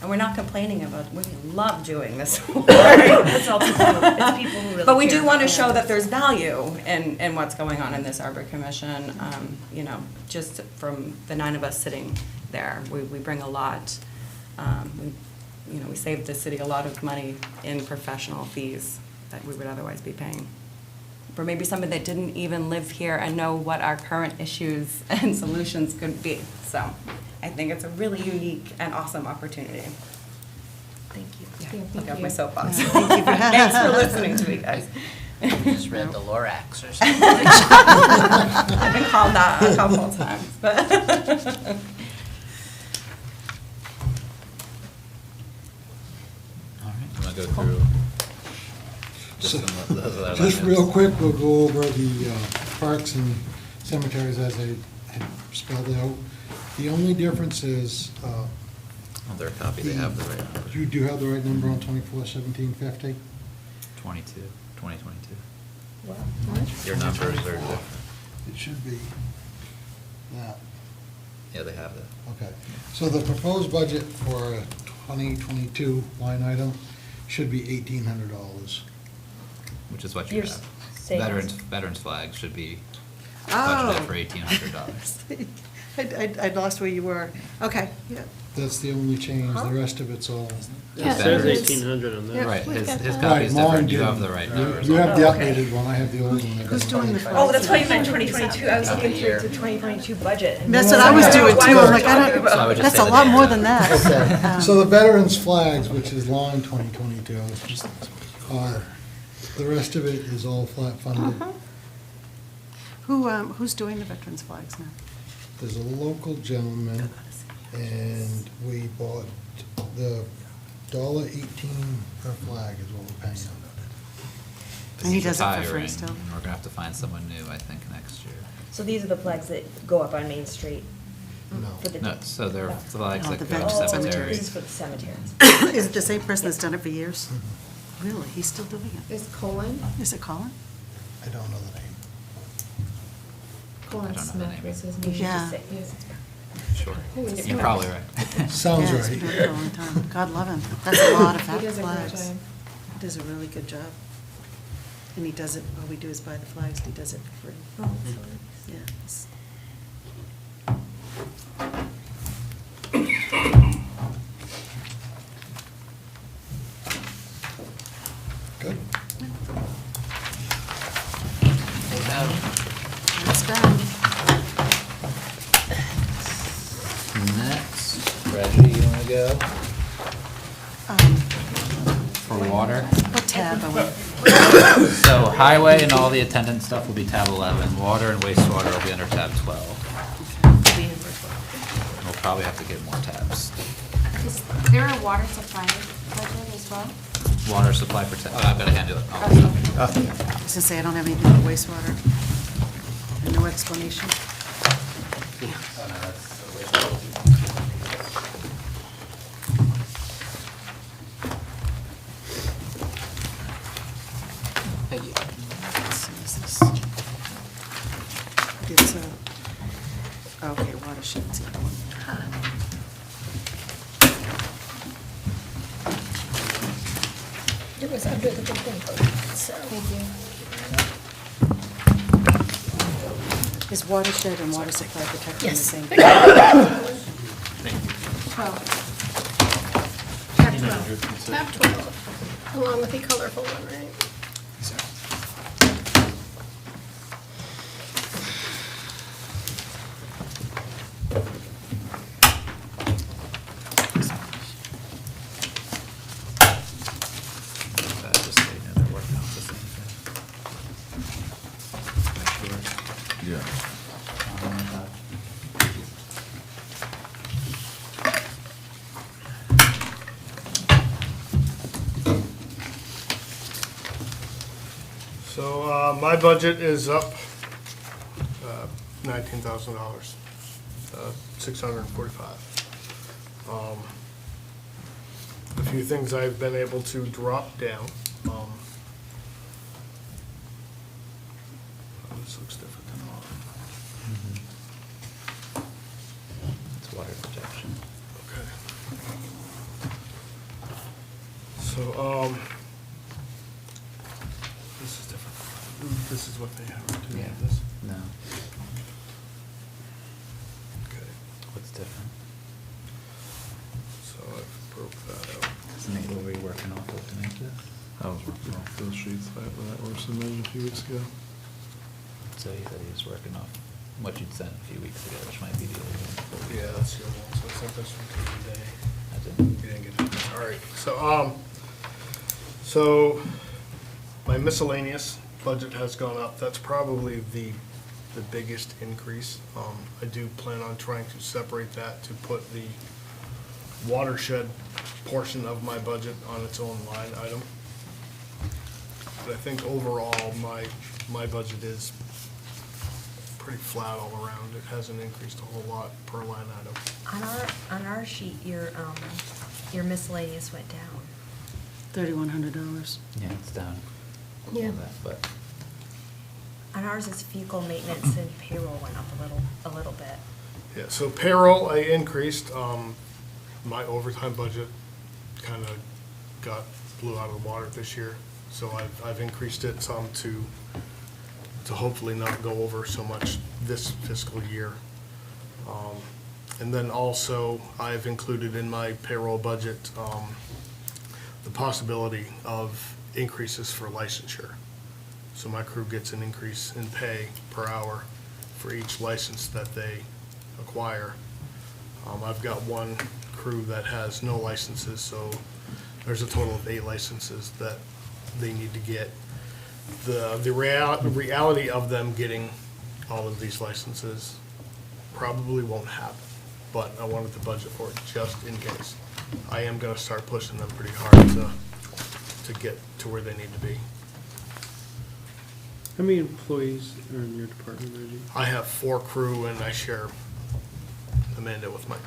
And we're not complaining about, we love doing this. It's all people, it's people who really But we care do want to about show it. that there's value in what's going on in this Arbor Commission. You know, just from the 9 of us sitting there, we bring a lot. You know, we save the city a lot of money in professional fees that we would otherwise be paying. For maybe somebody that didn't even live here and know what our current issues and solutions could be. So I think it's a really unique and awesome opportunity. Thank you. Look up my soapbox. Thank you for Thanks for listening to me, guys. Just read the Lorax or something. I've been called that a couple of times, but. All right, I'm gonna go through. So, some of those other just items. real quick, we'll go over the parks and cemeteries as I had spelled out. The only difference is, On their copy, they have the right number. you do have the right number on 241750? 2022. What? Your numbers are different. It should be that. Yeah, they have that. Okay, so the proposed budget for 2022 line item should be $1,800. Which is what you You're have. saying- Veterans flags should be Oh. budgeted for $1,800. I lost where you were. Okay, yeah. That's the only change, the rest of it's all. It Yeah. says Veterans. 1,800 on that. Right, we've his got his that. copy is Right, mine different, you didn't. have the right numbers. You have the Oh, okay. updated one, I have the old one. Who's doing the Oh, that's why you flags? meant 2022. I was looking through the 2022 budget. and- That's what I was doing Why too. we're I'm like, talking I about- So I would don't, just that's say a the lot names more of than it. that. So the veterans flags, which is line 2022, the rest of it is all flat funded. Who's doing the veterans flags now? There's a local gentleman, and we bought the $1.18 per flag is what we're paying him. And he He's does it for free retiring, still? and we're gonna have to find someone new, I think, next year. So these are the flags that go up on Main Street No. for the. No, so they're No. flags Oh, that the go to veterans Oh, cemeteries. this is for the cemeteries. Is it the same person that's done it for years? Really? He's still doing it? Is Colin? Is it Colin? I don't know the name. Colin I don't know the Smith name was his You name. should Yeah. just say, yes. Sure. Who is You're he? probably right. Sounds Yeah, he's been right. doing it for a long time. God love him. That's a lot of He does a great flags. job. He does a really good job. And he does it, all we do is buy the flags, and he does it for free. Oh, that's so nice. Yeah. it's- Good. That's done. Next, Reggie, you wanna go Um, for water? What tab are we? So highway and all the attendant stuff will be tab 11, water and wastewater will be under tab 12. We'll probably have to get more tabs. Is there a water supply budget as well? Water supply for, oh, I've got to hand you it. Oh, Oh. okay. I was gonna say, I don't have anything for wastewater. And no explanation. Thank you. Let's see, is this- It's okay, watershed's the other one. It was under the big one, so. Thank you. Is watershed and water supply protection the Yes. same? Twelve. Tab 12. Tab 12, along with the colorful one, right? Just so you know, they're working off the same thing. Make sure. So, my budget is up $19,000, 645. A few things I've been able to drop down. So, this is different. This is what they have, right? Do we have this? No, Okay, what's different? so I broke that out. Nate, what were you working off of to make this? I was working off those sheets that were submitted a few weeks ago. So he said he was working off what you'd sent a few weeks ago, which might be the old one. Yeah, that's the other one, so I sent this one to you today. I didn't. You didn't get it. All right, so my miscellaneous budget has gone up. That's probably the biggest increase. I do plan on trying to separate that to put the watershed portion of my budget on its own line item. But I think overall, my budget is pretty flat all around. It hasn't increased a whole lot per line item. On our sheet, your miscellaneous went down. $3,100. Yeah, it's down. Yeah. on that, But On ours, it's vehicle maintenance and payroll went up a little bit. Yeah, so payroll, I increased. My overtime budget kind of blew out of the water this year. So I've increased it some to hopefully not go over so much this fiscal year. And then also, I've included in my payroll budget the possibility of increases for licensure. So my crew gets an increase in pay per hour for each license that they acquire. I've got one crew that has no licenses, so there's a total of 8 licenses that they need to get. The reality of them getting all of these licenses probably won't happen, but I wanted to budget for it just in case. I am gonna start pushing them pretty hard to get to where they need to be. How many employees are in your department, Reggie? I have 4 crew and I share Amanda with Mike.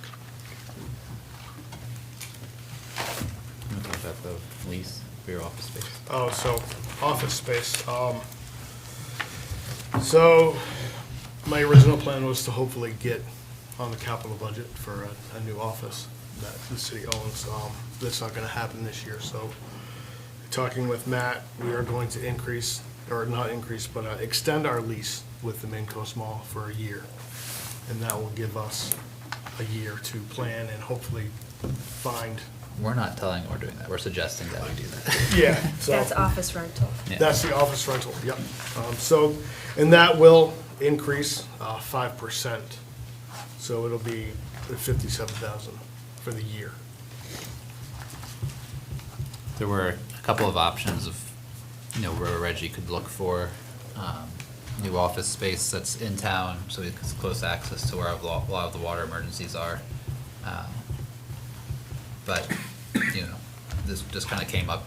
I'm looking at the lease for your office space. Oh, so, office space. So, my original plan was to hopefully get on the capital budget for a new office that the city owns. That's not gonna happen this year, so talking with Matt, we are going to increase, or not increase, but extend our lease with the Main Coast Mall for a year. And that will give us a year to plan and hopefully find. We're not telling we're doing that, we're suggesting that we do that. Yeah. So That's office rental. Yeah. that's the office rental, yep. So, and that will increase 5%. So it'll be 57,000 for the year. There were a couple of options of, where Reggie could look for new office space that's in town, so it's close access to where a lot of the water emergencies are. But, this just kind of came up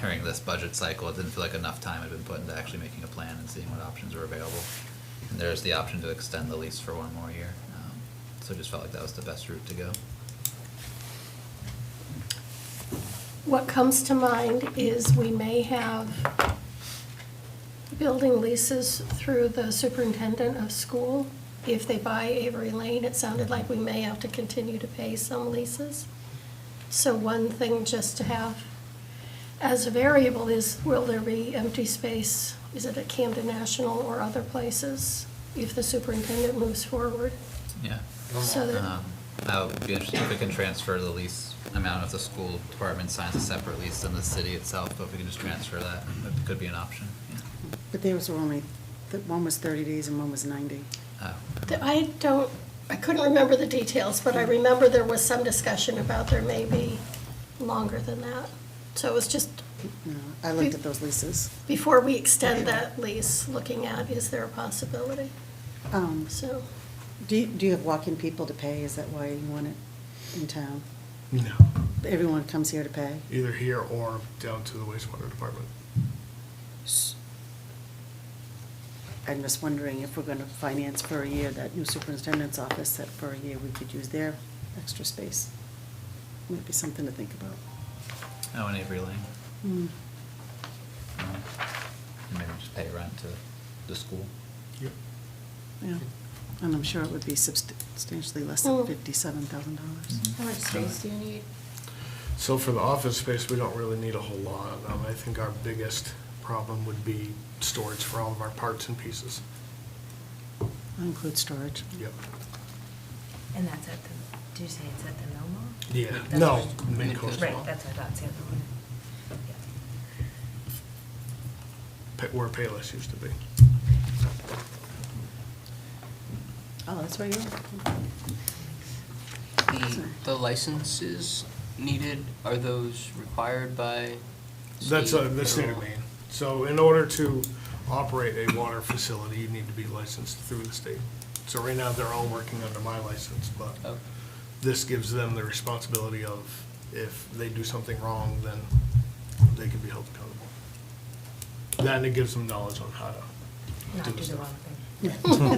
during this budget cycle. It didn't feel like enough time had been put into actually making a plan and seeing what options were available. And there's the option to extend the lease for 1 more year. So it just felt like that was the best route to go. What comes to mind is we may have building leases through the superintendent of school. If they buy Avery Lane, it sounded like we may have to continue to pay some leases. So one thing just to have as a variable is, will there be empty space? Is it at Camden National or other places if the superintendent moves forward? Yeah. So that, I would be interested if we can transfer the lease amount if the school department signs a separate lease than the city itself, but if we can just transfer that, that could be an option, yeah. But theirs were only, one was 30 days and one was 90. Oh. I couldn't remember the details, but I remember there was some discussion about there may be longer than that. So it was just, No, I looked at those leases. before we extend that lease, looking at, is there a possibility? So, Do you have walk-in people to pay? Is that why you want it in town? No. Everyone comes here to pay? Either here or down to the wastewater department. I'm just wondering if we're gonna finance for a year that new superintendent's office, that for a year we could use their extra space. Might be something to think about. Oh, in Avery Lane. Hmm. And maybe just pay rent to the school. Yep. Yeah, and I'm sure it would be substantially less than $57,000. How much space do you need? So for the office space, we don't really need a whole lot. I think our biggest problem would be storage for all of our parts and pieces. I'll include storage. Yep. And that's at the, did you say it's at the mill mall? Yeah, That's no, what- Mid-Coast Right, Mall. that's what I thought, it's the other one. Yeah. Where Payless used to be. Oh, that's where you are? The licenses needed, are those required by That's state, the state of federal? Maine. So in order to operate a water facility, you need to be licensed through the state. So right now, they're all working under my license, but Oh, this gives them the responsibility of, if they do something wrong, then they can be held accountable. Then it gives them knowledge on how to Not do do the stuff. wrong thing. more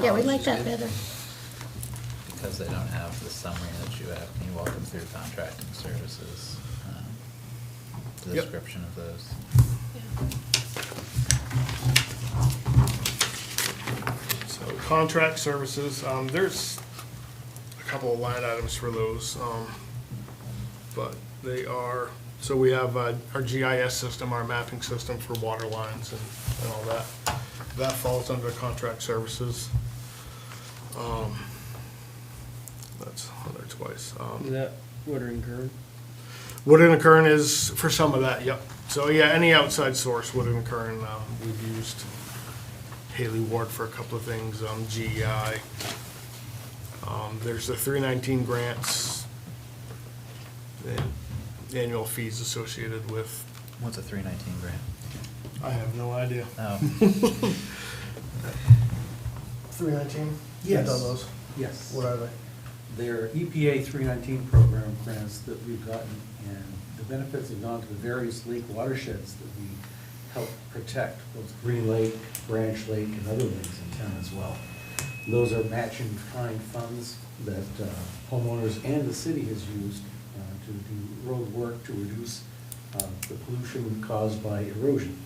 Yeah, we knowledge like is that good. better. Because they don't have the summary that you have, can you walk them through contracting services? The Yep. description of those? So contract services, there's a couple of line items for those, but they are, so we have our GIS system, our mapping system for water lines and all that. That falls under contract services. That's on there twice. Is that Woodard and Curran? Woodard and Curran is for some of that, yep. So yeah, any outside source, Woodard and Curran, we've used Haley Ward for a couple of things, GEI. There's the 319 grants, and annual fees associated with, What's a 319 grant? I have no idea. Oh, 319? Yes. Done those. Yes. What are they? They're EPA 319 program grants that we've gotten, and the benefits have gone to the various lake watersheds that we help protect, both Green Lake, Branch Lake, and other lakes in town as well. And those are matching kind funds that homeowners and the city has used to do road work to reduce the pollution caused by erosion.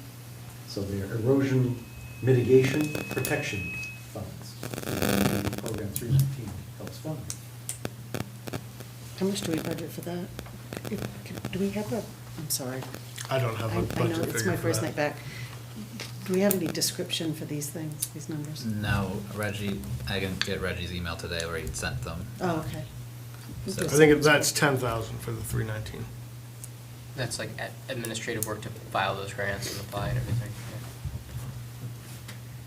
So they're erosion mitigation protection funds. Program 319 helps fund. How much do we budget for that? Do we have a, I'm sorry. I don't have a I budget know, figure it's my for first that. night back. Do we have any description for these things, these numbers? no, Reggie, I can get Reggie's email today where he sent them. Oh, okay. So- I think that's 10,000 for the 319. That's like administrative work to file those grants and apply and everything,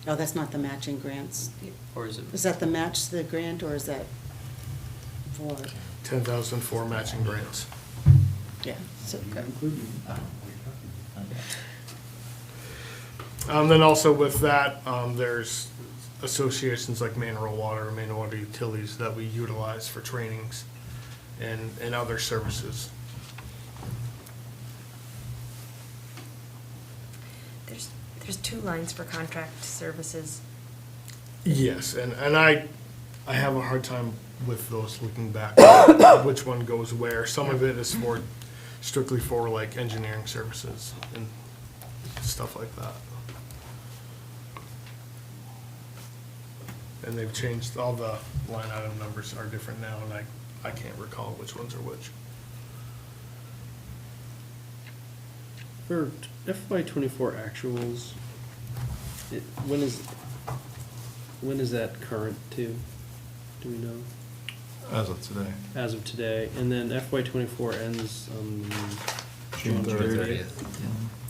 Oh, that's not the matching grants. yeah. Or is it? Is that the match, the grant, or is that for, 10,000 for matching grants. yeah, so, Including, Oh. okay. Then also with that, there's associations like Maine Rural Water, Maine Water Utilities that we utilize for trainings and other services. There's two lines for contract services. Yes, and I have a hard time with those looking back, which one goes where. Some of it is for, strictly for like engineering services and stuff like that. And they've changed, all the line item numbers are different now, and I can't recall which ones are which. For FY '24 actuals, when is that current to? Do we know? As of today. As of today, and then FY '24 ends on June June 30th. 30th.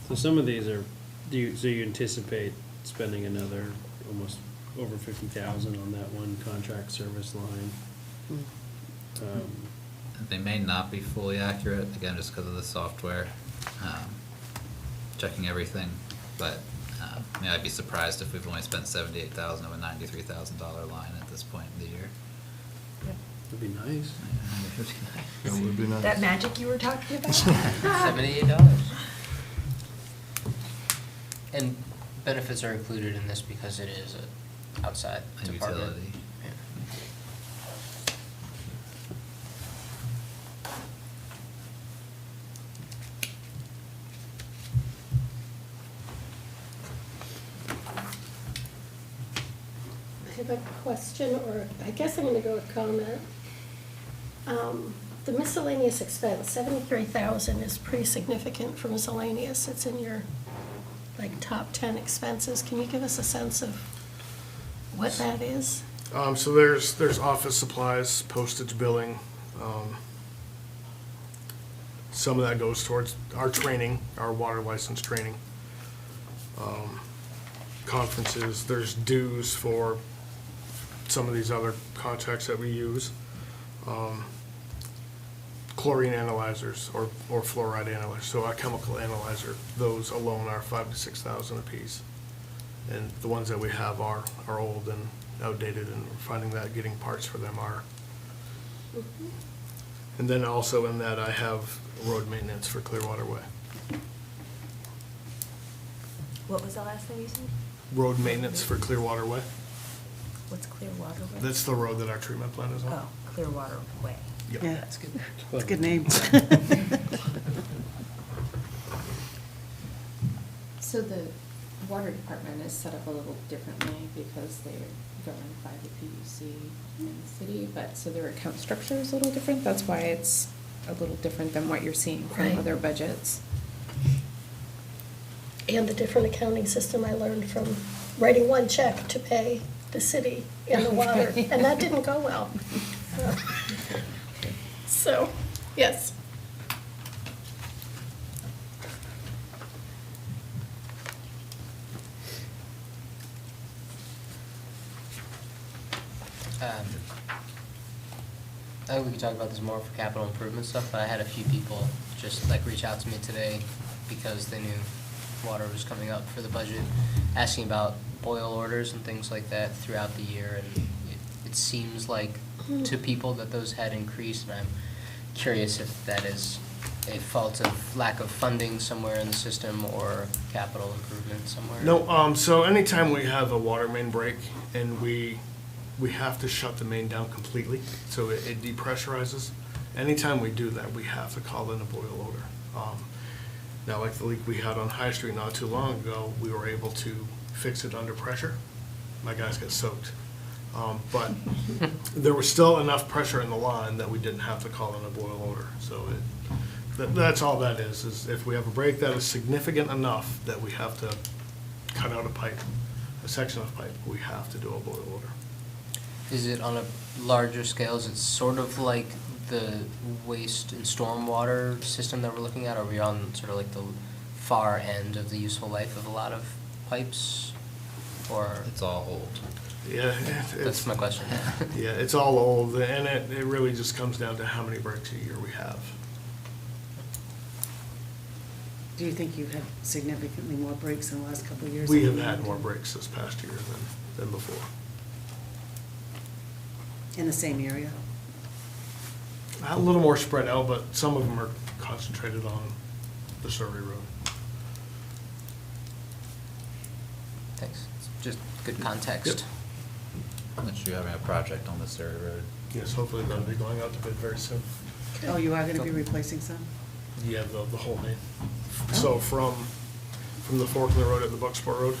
So some of these are, so you anticipate spending another almost over 50,000 on that one contract service line. They may not be fully accurate, again, just because of the software, checking everything, but, I mean, I'd be surprised if we've only spent 78,000 of a $93,000 line at this point in the year. That'd be nice. That would be nice. That magic you were talking about? $78. And benefits are included in this because it is a outside A department. utility. Yeah. I have a question, or I guess I'm gonna go with comment. the miscellaneous expense, 73,000 is pretty significant for miscellaneous. It's in your, like, top 10 expenses. Can you give us a sense of what that is? So there's office supplies, postage, billing. Some of that goes towards our training, our water license training. Conferences, there's dues for some of these other contracts that we use. Chlorine analyzers or fluoride analyzers, so our chemical analyzer, those alone are 5,000 to 6,000 apiece. And the ones that we have are old and outdated, and we're finding that getting parts for them are. And then also in that I have road maintenance for Clearwater Way. What was the last thing you said? Road maintenance for Clearwater Way. What's Clearwater Way? That's the road that our treatment plant is on. Oh, Clearwater Way. Yep. Yeah, that's good. It's a good name. So the water department is set up a little differently because they're governed by the PUC in the city, but so their account structure is a little different. That's why it's a little different than what you're seeing from Right. other budgets. And the different accounting system I learned from writing one check to pay the city and the water, and that didn't go well. So, yes. I think we could talk about this more for capital improvement stuff, but I had a few people just like reach out to me today because they knew water was coming up for the budget, asking about boil orders and things like that throughout the year, and it seems like to people that those had increased, and I'm curious if that is a fault of lack of funding somewhere in the system or capital improvement somewhere. No, so anytime we have a water main break and we have to shut the main down completely, so it depressurizes. Anytime we do that, we have to call in a boil order. Now, like the leak we had on High Street not too long ago, we were able to fix it under pressure. My guys got soaked. But there was still enough pressure in the line that we didn't have to call in a boil order. So that's all that is if we have a break that is significant enough that we have to cut out a pipe, a section of pipe, we have to do a boil order. Is it on a larger scale? Is it sort of like the waste and stormwater system that we're looking at? Are we on sort of like the far end of the useful life of a lot of pipes? Or It's all old. Yeah, that's my question. Yeah, it's all old, and it really just comes down to how many breaks a year we have. Do you think you've had significantly more breaks in the last couple of years? We have had more breaks this past year than before. In the same area? A little more spread out, but some of them are concentrated on the Surrey Road. Thanks. It's just good context. Unless you're having a project on this area road. Yes, hopefully that'll be going out to bid very soon. Oh, you are gonna be replacing some? Yeah, the whole main. So from the fork in the road at the Bucksport Road,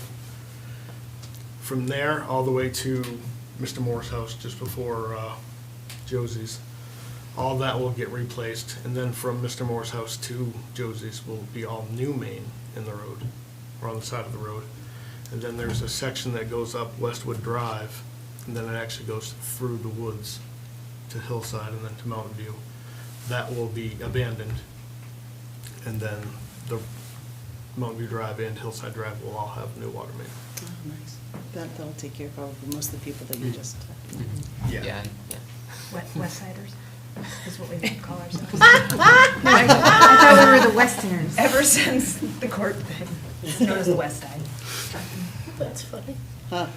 from there all the way to Mr. Moore's house just before Josie's, all that will get replaced. And then from Mr. Moore's house to Josie's will be all new main in the road, or on the side of the road. And then there's a section that goes up Westwood Drive, and then it actually goes through the woods to Hillside and then to Mountain View. That will be abandoned. And then the Mountain View Drive and Hillside Drive will all have new water main. Oh, nice. That'll take care of probably most of the people that you just. Yeah. Yeah. West Siders is what we might call ourselves. I thought we were the Westerners. Ever since the court thing, it's known as the West Side. That's funny. Huh.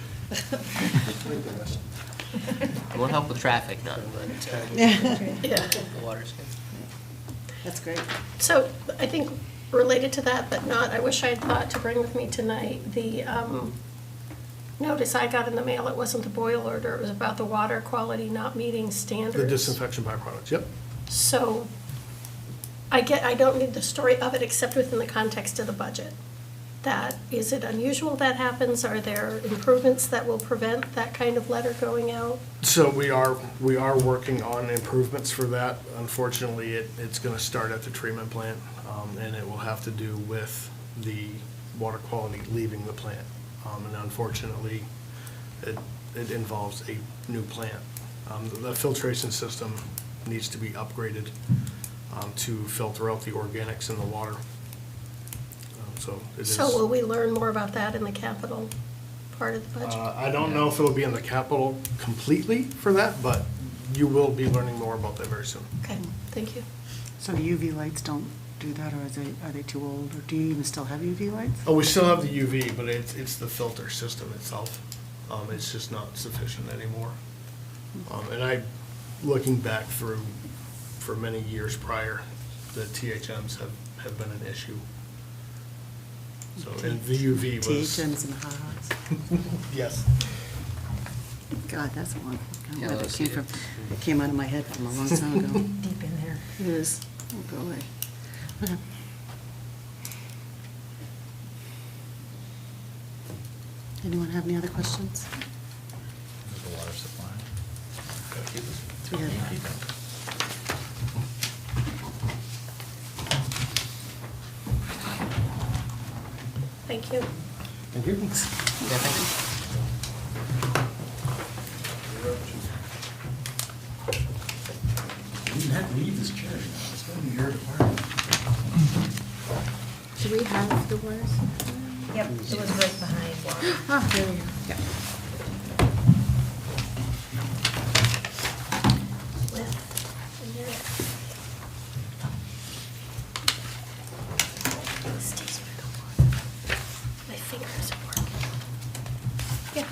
It won't help with traffic, none, but Yeah. the water's good. That's great. So I think related to that, but not, I wish I had thought to bring with me tonight, the notice I got in the mail. It wasn't the boil order, it was about the water quality not meeting standards. The disinfection byproducts, yep. So I don't need the story of it except within the context of the budget. that, is it unusual that happens? Are there improvements that will prevent that kind of letter going out? So we are working on improvements for that. Unfortunately, it's gonna start at the treatment plant, and it will have to do with the water quality leaving the plant. And unfortunately, it involves a new plant. The filtration system needs to be upgraded to filter out the organics in the water. So it is. So will we learn more about that in the capital part of the budget? I don't know if it'll be in the capital completely for that, but you will be learning more about that very soon. Okay, thank you. So the UV lights don't do that, or are they too old, or do you even still have UV lights? Oh, we still have the UV, but it's the filter system itself. It's just not sufficient anymore. And looking back through, for many years prior, the THMs have been an issue. So, and the UV was. THMs and ha-has. Yes. God, that's a long, I don't know Yeah, where that those came from. It came out of my head from a long time ago. Deep in there. It is. Oh, go away. Okay. Anyone have any other questions? The water supply. Do we have- Thank you. Thank you. Yeah, thank You didn't have to leave this chair, it's going to be your department. Do we have the wires? Yep, it was right behind water. Ah, there we go. Yeah. My fingers are working. Yeah.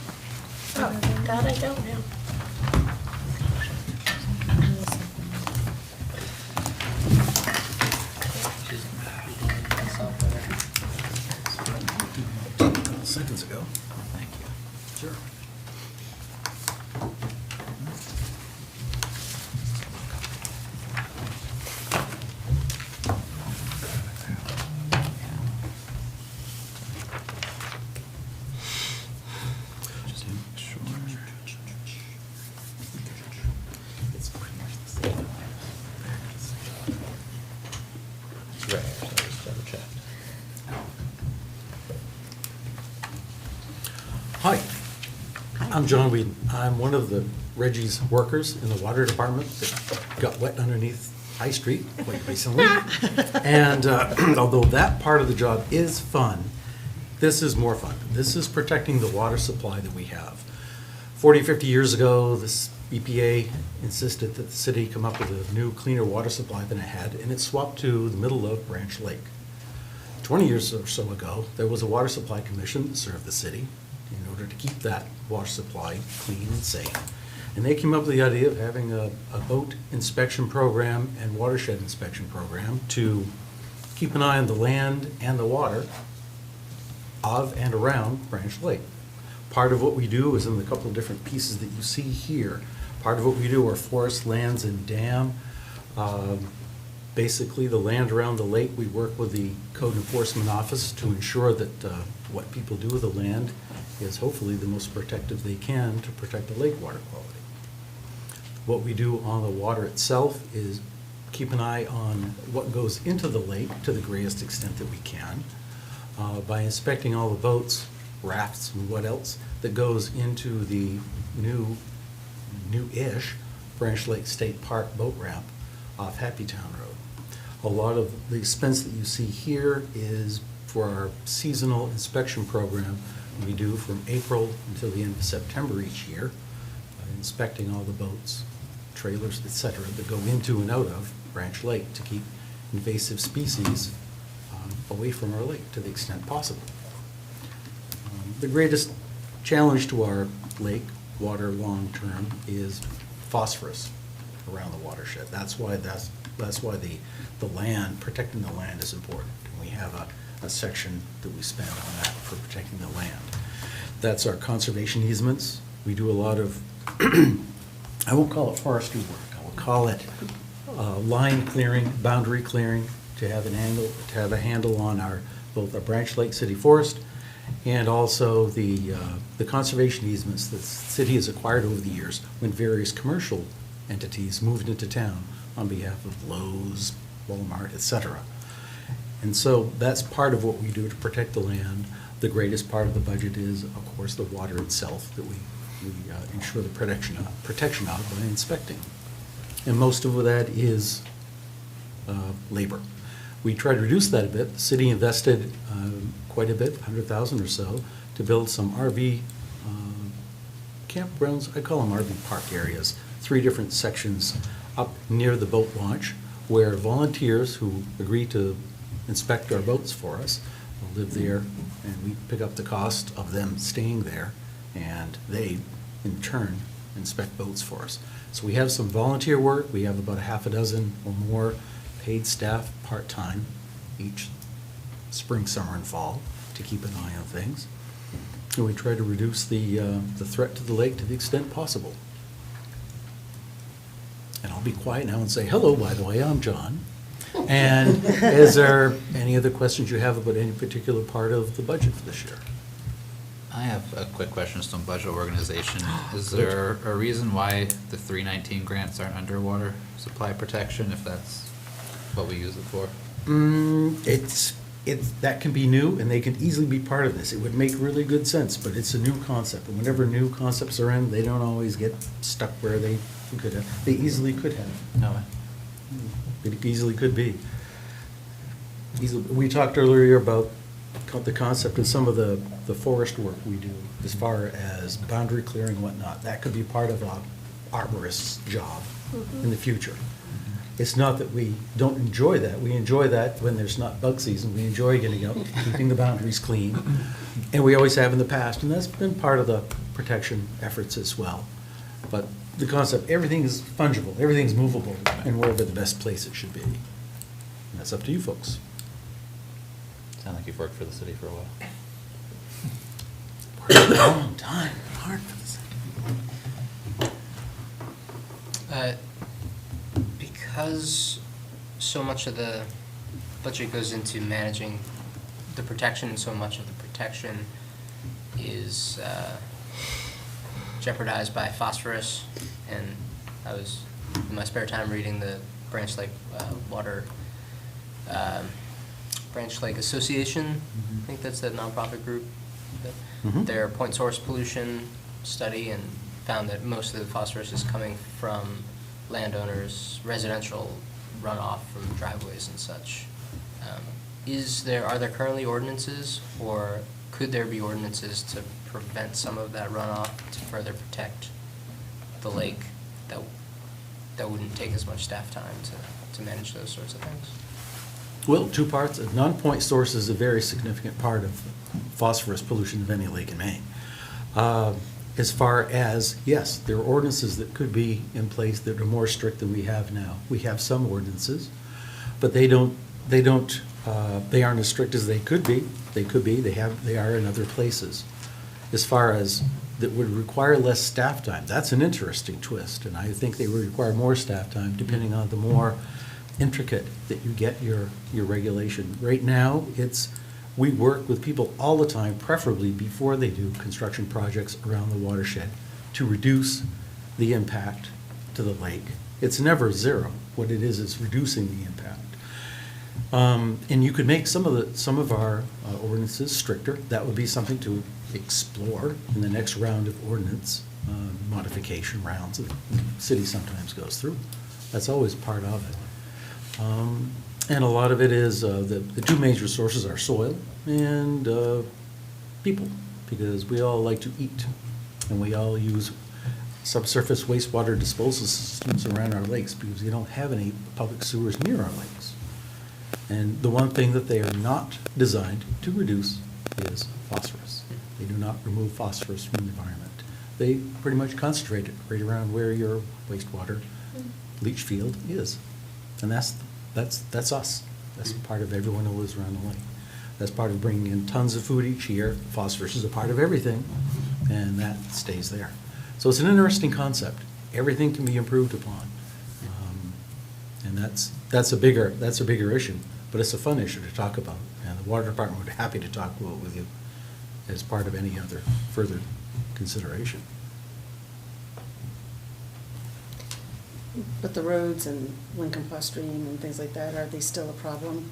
Oh, that I don't know. Seconds ago. Thank you. Sure. Just make sure. It's pretty much the same. Right, so I just double checked. Hi, I'm John Whedon. I'm one of the Reggie's workers in the water department that got wet underneath High Street quite recently. And although that part of the job is fun, this is more fun. This is protecting the water supply that we have. 40, 50 years ago, this EPA insisted that the city come up with a new, cleaner water supply than it had, and it swapped to the middle of Branch Lake. 20 years or so ago, there was a water supply commission that served the city in order to keep that water supply clean and safe. And they came up with the idea of having a boat inspection program and watershed inspection program to keep an eye on the land and the water of and around Branch Lake. Part of what we do is in the couple of different pieces that you see here. Part of what we do are forest lands and dam. Basically, the land around the lake, we work with the code enforcement office to ensure that what people do with the land is hopefully the most protective they can to protect the lake water quality. What we do on the water itself is keep an eye on what goes into the lake to the greatest extent that we can by inspecting all the boats, rafts, and what else that goes into the new-ish Branch Lake State Park boat ramp off Happy Town Road. A lot of the expense that you see here is for our seasonal inspection program we do from April until the end of September each year, inspecting all the boats, trailers, et cetera, that go into and out of Branch Lake to keep invasive species away from our lake to the extent possible. The greatest challenge to our lake water long-term is phosphorus around the watershed. That's why the land, protecting the land is important. And we have a section that we spend on that for protecting the land. That's our conservation easements. We do a lot of, I won't call it forestry work, I will call it line clearing, boundary clearing, to have a handle on our both our Branch Lake City Forest and also the conservation easements that the city has acquired over the years when various commercial entities moved into town on behalf of Lowe's, Walmart, et cetera. And so that's part of what we do to protect the land. The greatest part of the budget is, of course, the water itself that we ensure the protection of by inspecting. And most of that is labor. We tried to reduce that a bit. The city invested quite a bit, 100,000 or so, to build some RV campgrounds. I call them RV park areas. 3 different sections up near the boat launch where volunteers who agree to inspect our boats for us will live there, and we pick up the cost of them staying there, and they, in turn, inspect boats for us. So we have some volunteer work. We have about a half a dozen or more paid staff part-time each spring, summer, and fall to keep an eye on things. And we try to reduce the threat to the lake to the extent possible. And I'll be quiet now and say, hello, by the way, I'm John. And is there any other questions you have about any particular part of the budget for this year? I have a quick question just on budget organization. Is there a reason why the 319 grants aren't underwater supply protection, if that's what we use it for? That can be new, and they can easily be part of this. It would make really good sense, but it's a new concept. And whenever new concepts are in, they don't always get stuck where they could have. They easily could have. No way. It easily could be. We talked earlier about the concept of some of the forest work we do as far as boundary clearing and whatnot. That could be part of a arborist's job in the future. It's not that we don't enjoy that. We enjoy that when there's not bug season. We enjoy getting out, keeping the boundaries clean. And we always have in the past, and that's been part of the protection efforts as well. But the concept, everything is fungible, everything's movable, and wherever the best place it should be. And that's up to you folks. Sound like you've worked for the city for a while. Worked for a long time, hard for the city. Because so much of the budget goes into managing the protection, and so much of the protection is jeopardized by phosphorus, and I was in my spare time reading the Branch Lake Branch Lake Association, I think that's that nonprofit group, their point source pollution study, and found that most of the phosphorus is coming from landowners' residential runoff from driveways and such. Are there currently ordinances, or could there be ordinances to prevent some of that runoff to further protect the lake that wouldn't take as much staff time to manage those sorts of things? Well, 2 parts. A non-point source is a very significant part of phosphorus pollution of any lake in Maine. As far as, yes, there are ordinances that could be in place that are more strict than we have now. We have some ordinances, but they aren't as strict as they could be. They are in other places. As far as that would require less staff time, that's an interesting twist, and I think they would require more staff time depending on the more intricate that you get your regulation. Right now, we work with people all the time, preferably before they do construction projects around the watershed, to reduce the impact to the lake. It's never zero. What it is reducing the impact. And you could make some of our ordinances stricter. That would be something to explore in the next round of ordinance modification rounds that the city sometimes goes through. That's always part of it. And a lot of it is, the 2 major sources are soil and people, because we all like to eat, and we all use subsurface wastewater disposal systems around our lakes because we don't have any public sewers near our lakes. And the one thing that they are not designed to reduce is phosphorus. They do not remove phosphorus from the environment. They pretty much concentrate it right around where your wastewater leach field is. And that's us. That's part of everyone who lives around the lake. That's part of bringing in tons of food each year. Phosphorus is a part of everything, and that stays there. So it's an interesting concept. Everything can be improved upon, and that's a bigger issue. but it's a fun issue to talk about, and the water department would be happy to talk about it with you as part of any other further consideration. But the roads and Lincoln Paw Stream and things like that, are they still a problem?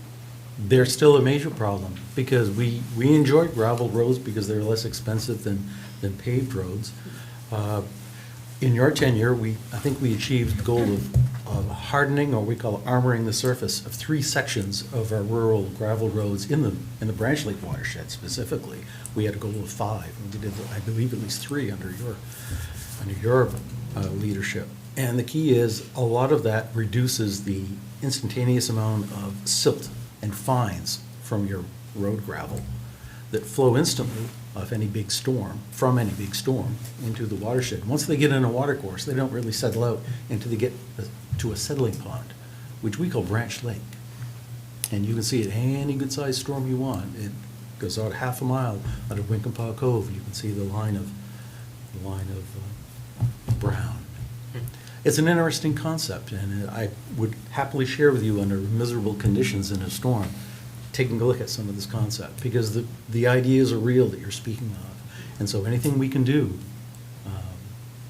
They're still a major problem, because we enjoy gravel roads because they're less expensive than paved roads. In your tenure, I think we achieved the goal of hardening, or we call it armoring the surface of 3 sections of our rural gravel roads in the Branch Lake watershed specifically. We had a goal of 5, and we did, I believe, at least 3 under your leadership. And the key is, a lot of that reduces the instantaneous amount of silt and fines from your road gravel that flow instantly of any big storm, from any big storm, into the watershed. Once they get in a watercourse, they don't really settle out until they get to a settling pond, which we call Branch Lake. And you can see it any good-sized storm you want. It goes out half a mile out of Winkenpaw Cove. You can see the line of brown. It's an interesting concept, and I would happily share with you under miserable conditions in a storm, taking a look at some of this concept, because the ideas are real that you're speaking of. And so anything we can do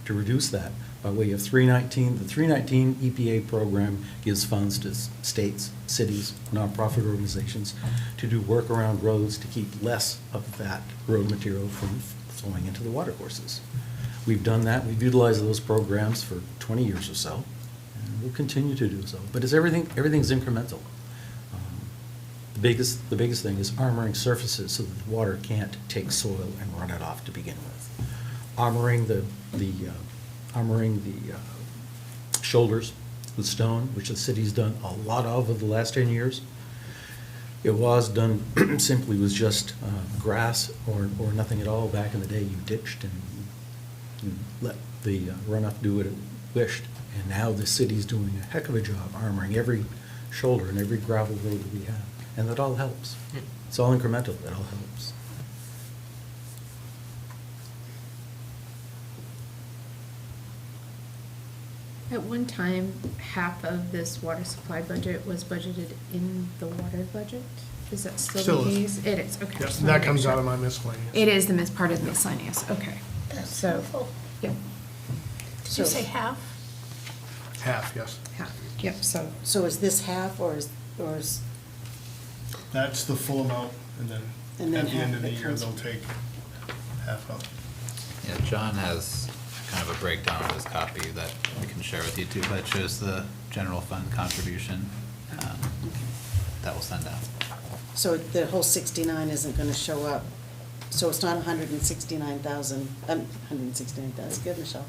to reduce that by way of 319, the 319 EPA program gives funds to states, cities, nonprofit organizations to do work around roads to keep less of that road material from flowing into the watercourses. We've done that. We've utilized those programs for 20 years or so, and we'll continue to do so. But it's everything's incremental. The biggest thing is armoring surfaces so that the water can't take soil and run it off to begin with. Armoring the shoulders with stone, which the city's done a lot of over the last 10 years. It was done simply with just grass or nothing at all. Back in the day, you ditched and you let the runoff do what it wished. And now the city's doing a heck of a job armoring every shoulder and every gravel road that we have. And that all helps. It's all incremental, it all helps. At one time, half of this water supply budget was budgeted in the water budget. Is that still Still the is. case? It is, okay. Yes, Just and wanna that make comes sure. out of my miscellaneous. It is the part of the miscellaneous, okay. That's So, helpful. yep, Did you say half? Half, yes. half, yep, so, So is this half, or is, That's the full amount, and then And then at the end half of the of it year, comes- they'll take half out. Yeah, John has kind of a breakdown of his copy that we can share with you too, but it shows the general fund contribution that we'll send out. so the whole 69 isn't gonna show up? So it's not 169,000, 169,000, good, Michelle,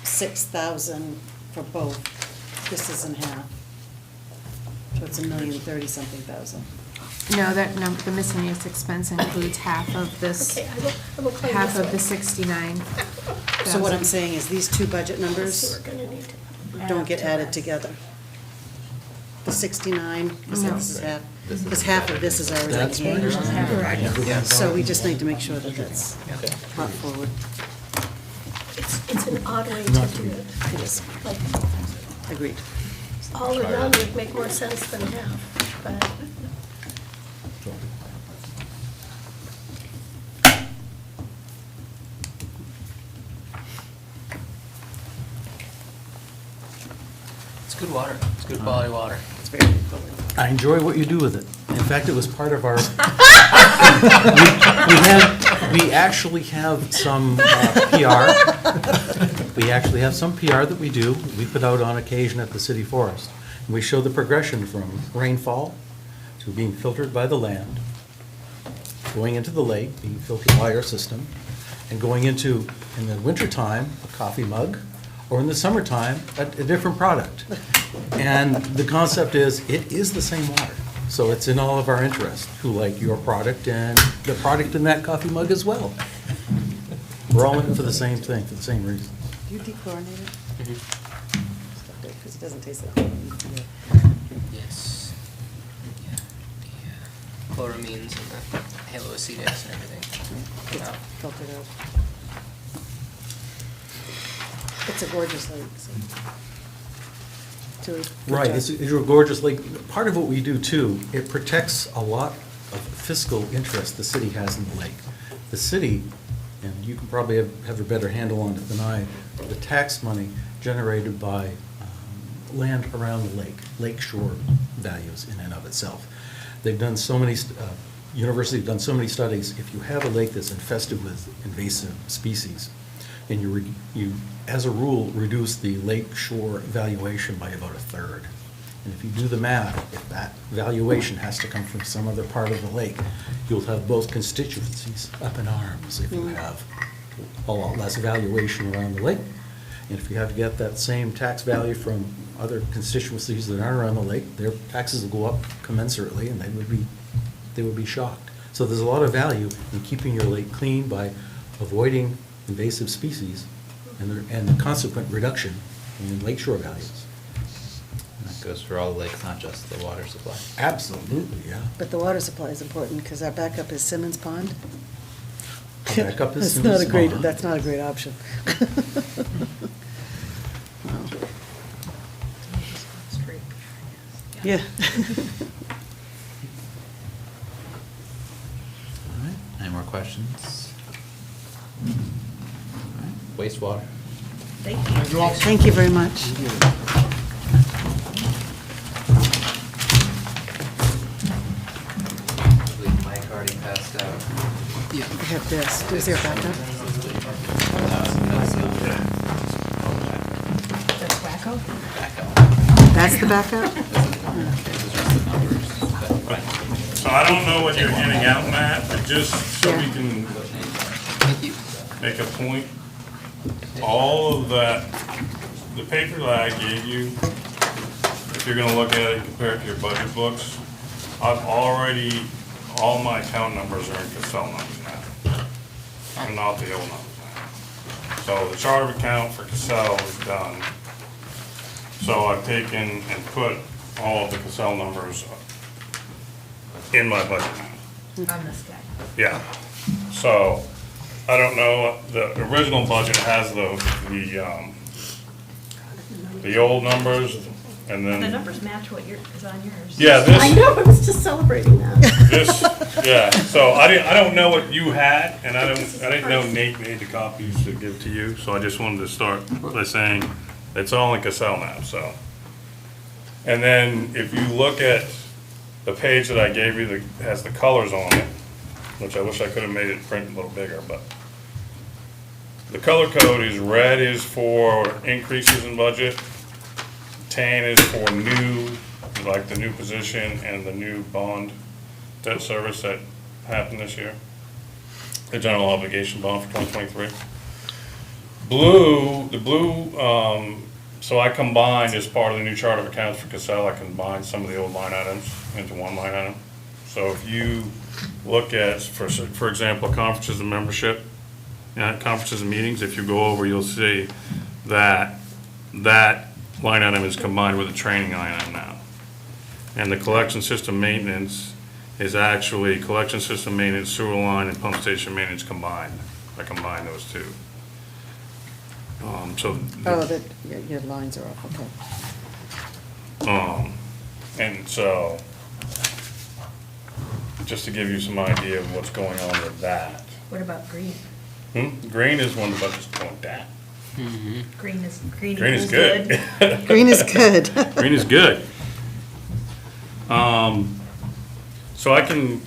$1,076,000 for both. This isn't half. So it's $1,030,something thousand. no, the miscellaneous expense includes half of this, Okay, I will claim half this of the one. 69. So what I'm saying is these two budget So numbers we're gonna need to don't add get to added this. together. The 69, you said No. this is half, This is because half of this is already That's in here. Correct. So we just need to make sure that that's brought forward. It's an odd way to Not do it. It is, Like, agreed. all or none would make more sense than half, but It's good water. It's good quality water. It's very good. I enjoy what you do with it. In fact, it was part of our, we actually have some PR. We actually have some PR that we do. We put out on occasion at the city forest. And we show the progression from rainfall to being filtered by the land, going into the lake, being filtered by our system, and going into, in the wintertime, a coffee mug, or in the summertime, a different product. And the concept is, it is the same water. So it's in all of our interest, who like your product and the product in that coffee mug as well. We're all in it for the same thing, for the same reason. Do you dechlorinate it? Because it doesn't taste like Yes. Yeah. The chloramines and the haloacetus and everything. it's filtered out. It's a gorgeous lake, so. do a good Right, job. it's a gorgeous lake. Part of what we do too, it protects a lot of fiscal interest the city has in the lake. The city, and you can probably have a better handle on it than I, the tax money generated by land around the lake shore values in and of itself. They've done so many, universities have done so many studies. If you have a lake that's infested with invasive species, and you, as a rule, reduce the lake shore valuation by about a third. And if you do the math, if that valuation has to come from some other part of the lake, you'll have both constituencies up in arms if you have a lot less valuation around the lake. And if you have to get that same tax value from other constituencies that aren't around the lake, their taxes will go up commensurately, and they would be shocked. So there's a lot of value in keeping your lake clean by avoiding invasive species and the consequent reduction in lakeshore values. And that goes for all the lakes, not just the water supply. Absolutely, yeah. But the water supply is important, because our backup is Simmons Pond. Our backup is That's not a Simmons great, Pond. that's not a great option. Wow. Yeah. All right, any more questions? All right, wastewater. Thank you. Thank you very much. I believe Mike already passed out. I have this. Is there a backup? That's wacko? That's the backup? So I don't know what you're getting out, Matt, but just so we can make a point, all of that, the paper that I gave you, if you're gonna look at it and compare it to your budget books, I've already, all my account numbers are in Casell numbers now. I'm not the old numbers now. So the chart of account for Casell is done. So I've taken and put all of the Casell numbers in my budget now. On this guy. Yeah, so, I don't know, the original budget has the old numbers, and The then, numbers match what is on yours. yeah, I know, I was just celebrating that. this, yeah, so I don't know what you had, and I didn't know Nate made the copies to give to you, so I just wanted to start by saying, it's all in Casell now, so. And then, if you look at the page that I gave you that has the colors on it, which I wish I could have made it print a little bigger, but the color code is red is for increases in budget, tan is for new, like the new position and the new bond debt service that happened this year, the general obligation bond for 2023. The blue, so I combined, as part of the new chart of accounts for Casell, I combined some of the old line items into one line item. So if you look at, for example, conferences and membership, conferences and meetings, if you go over, you'll see that that line item is combined with a training line item now. And the collection system maintenance is actually collection system maintenance, sewer line, and pump station maintenance combined. I combined those two. So. Oh, that, your lines are off, okay. And so, just to give you some idea of what's going on with that. What about green? Green is when the budget's going down. Green is good. Green is good. Green is good. So I can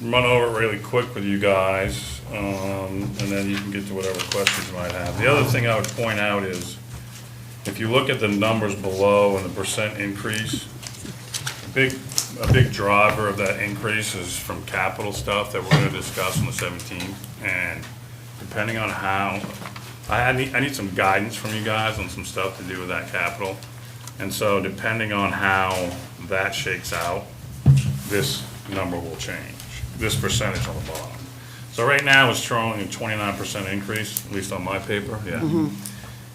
run over it really quick with you guys, and then you can get to whatever questions you might have. The other thing I would point out is, if you look at the numbers below and the percent increase, a big driver of that increase is from capital stuff that we're gonna discuss on the 17th. And depending on how, I need some guidance from you guys on some stuff to do with that capital. And so depending on how that shakes out, this number will change, this percentage on the bottom. So right now it's showing a 29% increase, at least on my paper, yeah.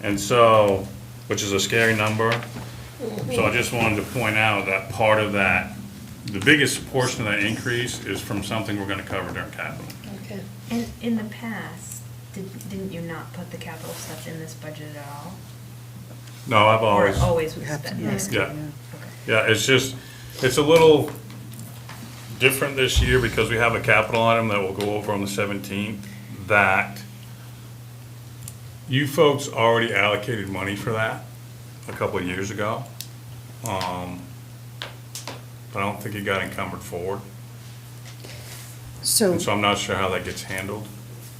And so, which is a scary number. So I just wanted to point out that part of that, the biggest portion of that increase is from something we're gonna cover during capital. Okay. And in the past, didn't you not put the capital stuff in this budget at all? No, I've Or always. always was You have to spent? ask, Yeah. yeah. Yeah, it's just, it's a little different this year because we have a capital item that we'll go over on the 17th that you folks already allocated money for that a couple of years ago. But I don't think it got encumbered forward. So And so I'm not sure how that gets handled.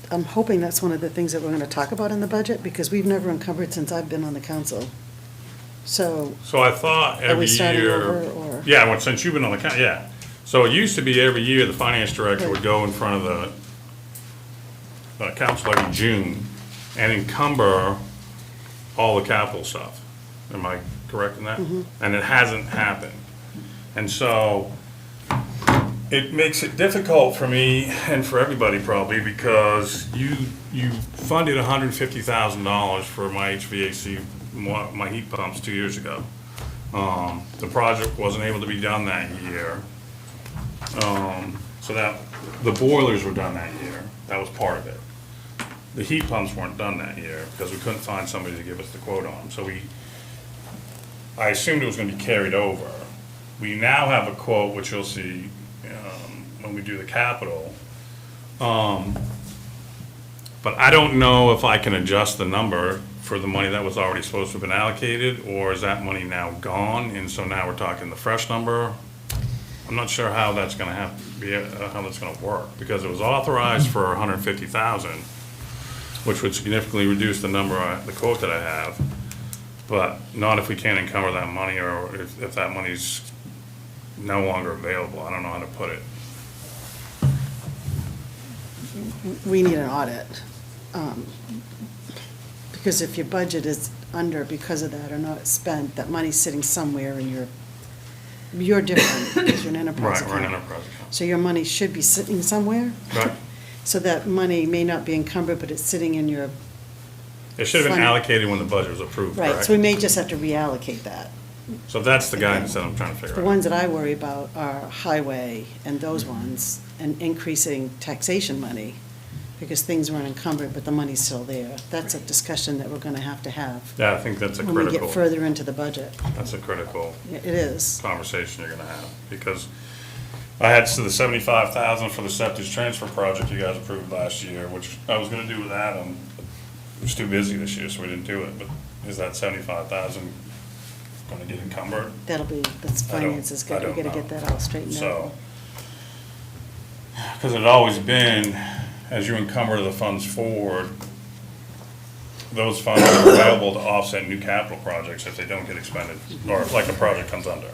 I'm hoping that's one of the things that we're gonna talk about in the budget, because we've never encumbered since I've been on the council. So, So I thought Are we every starting year. over, or- Yeah, well, since you've been on the council, yeah. So it used to be every year, the finance director would Right. go in front of the council every June and encumber all the capital stuff. Am I correct in that? And it hasn't happened. And so it makes it difficult for me and for everybody probably because you funded $150,000 for my HVAC, my heat pumps 2 years ago. The project wasn't able to be done that year. So that, the boilers were done that year. That was part of it. The heat pumps weren't done that year because we couldn't find somebody to give us the quote on them. So I assumed it was gonna be carried over. We now have a quote, which you'll see, when we do the capital. But I don't know if I can adjust the number for the money that was already supposed to have been allocated, or is that money now gone, and so now we're talking the fresh number? I'm not sure how that's gonna have to be, how that's gonna work, because it was authorized for 150,000, which would significantly reduce the number, the quote that I have, but not if we can't encumber that money, or if that money's no longer available. I don't know how to put it. we need an audit. Because if your budget is under because of that or not spent, that money's sitting somewhere in you're different because you're an enterprise Right, we're an account. enterprise account. So your money should be sitting somewhere. Right. So that money may not be encumbered, but it's sitting in your, It should have been Fund- allocated when the budget was approved, right, correct? so we may just have to reallocate that. So that's the guidance that I'm trying to figure The out. ones that I worry about are highway and those ones, and increasing taxation money, because things weren't encumbered, but the money's still there. That's a discussion that we're gonna have Yeah, I think that's a when we get critical, further into the budget. that's a critical It is. conversation you're gonna have, because I had the 75,000 for the septic transfer project you guys approved last year, which I was gonna do with Adam. It was too busy this year, so we didn't do it, but is that 75,000 gonna get encumbered? That'll be, that's finances, I we don't gotta know. get that all straightened So, out. because it had always been, as you encumber the funds forward, those funds are available to offset new capital projects if they don't get expended, or if like a project comes under,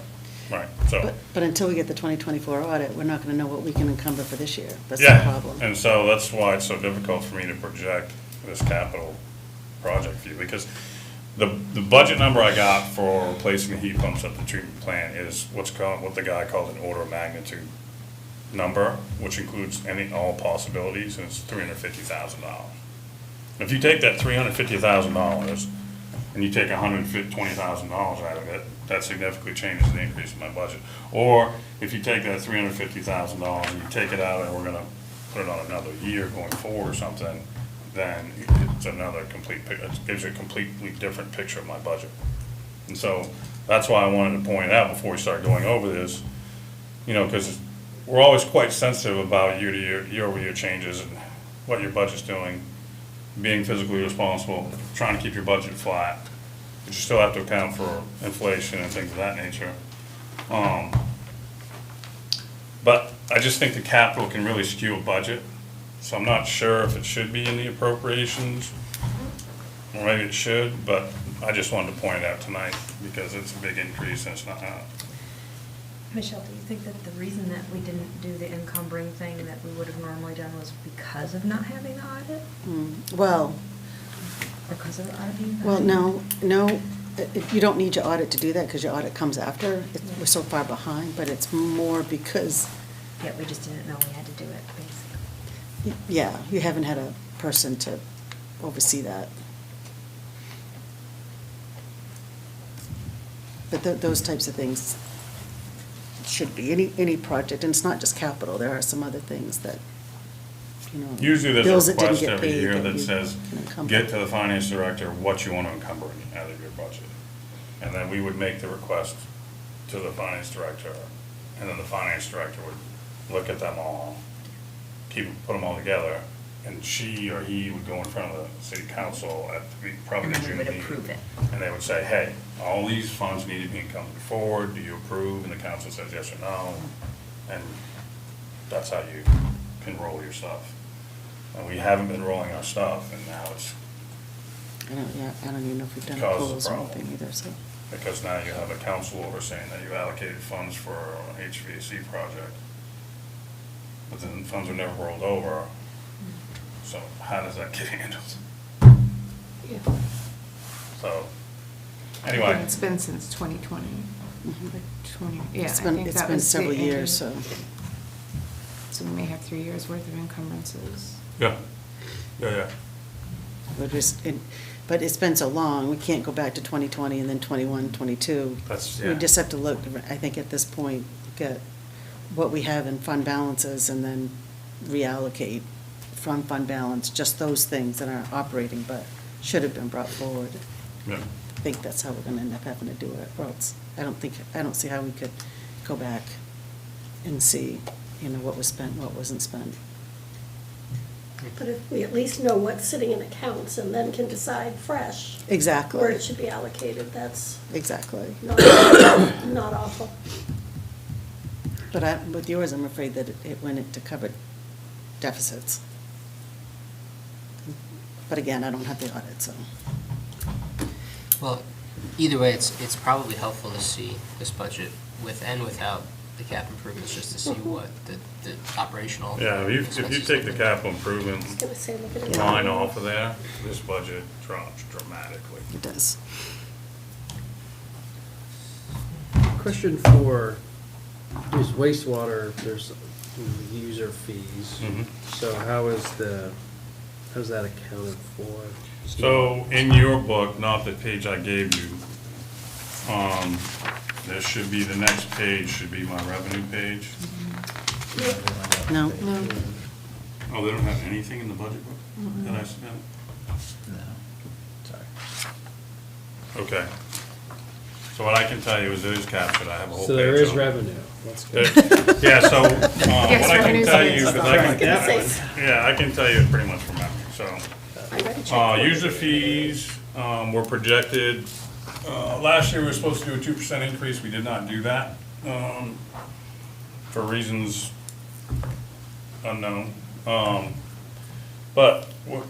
right, so. But until we get the 2024 audit, we're not gonna know what we can encumber for this year. That's the Yeah, problem. and so that's why it's so difficult for me to project this capital project view, because the budget number I got for replacing the heat pumps at the treatment plant is what the guy called an order of magnitude number, which includes all possibilities, and it's $350,000. If you take that $350,000 and you take $120,000 out of it, that significantly changes the increase in my budget. Or if you take that $350,000 and you take it out and we're gonna put it on another year going forward or something, then it's another it gives you a completely different picture of my budget. And so that's why I wanted to point out before we start going over this, because we're always quite sensitive about year-over-year changes and what your budget's doing, being physically responsible, trying to keep your budget flat, but you still have to account for inflation and things of that nature. But I just think the capital can really skew a budget, so I'm not sure if it should be in the appropriations, or maybe it should, but I just wanted to point it out tonight because it's a big increase and it's not. Michelle, do you think that the reason that we didn't do the encumbering thing that we would have normally done was because of not having the audit? Well, Or because of the audit being? well, no, you don't need your audit to do that, because your audit comes after. We're so far behind, but it's more because, Yeah, we just didn't know we had to do it, basically. yeah, you haven't had a person to oversee that. But those types of things should be, any project, and it's not just capital, there are some other things that, Usually bills there's that a didn't request get every paid year that that you says, can encumber. get to the finance director what you want to encumber out of your budget. And then we would make the request to the finance director, and then the finance director would look at them all, put them all together, and she or he would go in front of the city council at probably And the then June we would meeting. approve it. And they would say, hey, all these funds need to be coming forward, do you approve? And the council says yes or no, and that's how you can roll your stuff. And we haven't been rolling our stuff, and now it's I don't even know if we've done Causes a polls or problem. anything either, so. because now you have a council over saying that you allocated funds for an HVAC project. But then funds were never rolled over, so how does that get handled? Yeah. So, anyway, It's been since 2020. Like 20, yeah, I It's been, think it's that been was the several ending. years, so. So we may have 3 years' worth of encumbrances. yeah, yeah. But it's been so long, we can't go back to 2020 and then 21, 22. That's, We yeah. just have to look, I think at this point, look at what we have in fund balances and then reallocate from fund balance, just those things that aren't operating but should have been brought forward. Yeah. I think that's how we're gonna end up having to do it, or else, I don't see how we could go back and see, what was spent, what wasn't spent. But if we at least know what's sitting in accounts and then can decide fresh where Exactly, it should be allocated, that's exactly. not awful. But with yours, I'm afraid that it went into covered deficits. But again, I don't have the audit, so. Well, either way, it's probably helpful to see this budget with and without the cap improvements, just to see what the operational. Yeah, if you expenses take the look like. capital I improvement was gonna say, look at it. line off of there, this budget drops dramatically. It does. Question for, there's wastewater, there's user fees. Mhm. So how's that accounted for? So in your book, not the page I gave you, there should be, the next page should be my revenue page. No? No. Oh, they don't have anything in the budget book that I submitted? No, sorry. Okay. So what I can tell you is it is captured, I have a whole page. So there is on it. revenue, that's good. Yeah, so, Yes, what I can revenue's tell good. you, because I I was gonna say, can, yeah, I can tell you pretty much from memory, so. I read a check for it. User fees, were projected, last year we were supposed to do a 2% increase, we did not do that, for reasons unknown. But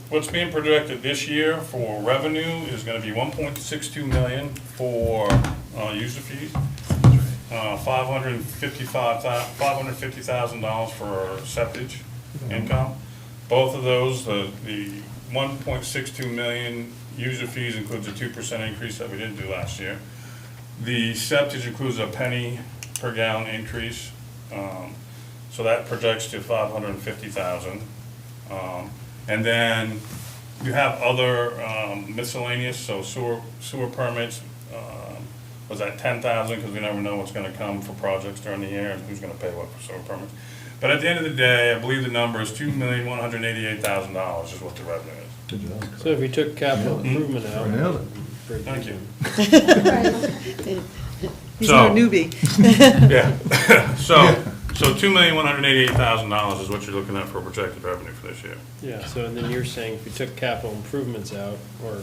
what's being projected this year for revenue is gonna be 1.62 million for, user fees. $550,000 for septage income. Both of those, the 1.62 million user fees includes a 2% increase that we didn't do last year. The septage includes a penny per gallon increase, so that projects to 550,000. And then you have other miscellaneous, so sewer permits, was at 10,000, because we never know what's gonna come for projects during the year, and who's gonna pay what for sewer permits. But at the end of the day, I believe the number is $2,188,000 is what the revenue is. Good job. So if you took capital improvement out. Nailed break Thank you. even. He's no So- newbie. Yeah, so $2,188,000 is what you're looking at for projected revenue for this year. Yeah, so then you're saying if you took capital improvements out, or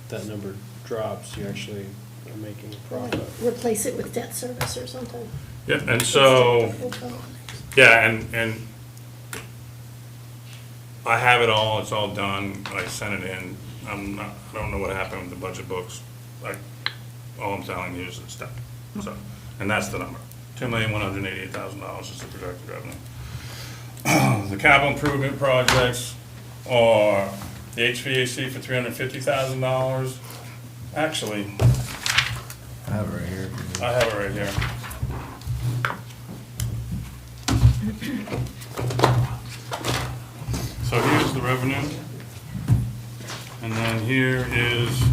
that number drops, you actually are making a profit. Replace it with debt service or something. Yeah, and so, yeah, and I have it all, it's all done, I sent it in, I don't know what happened with the budget books, all I'm telling you is the step, so, and that's the number, $2,188,000 is the projected revenue. The capital improvement projects are the HVAC for $350,000, actually, I have it right here. I have it right here. So here's the revenue. And then here is,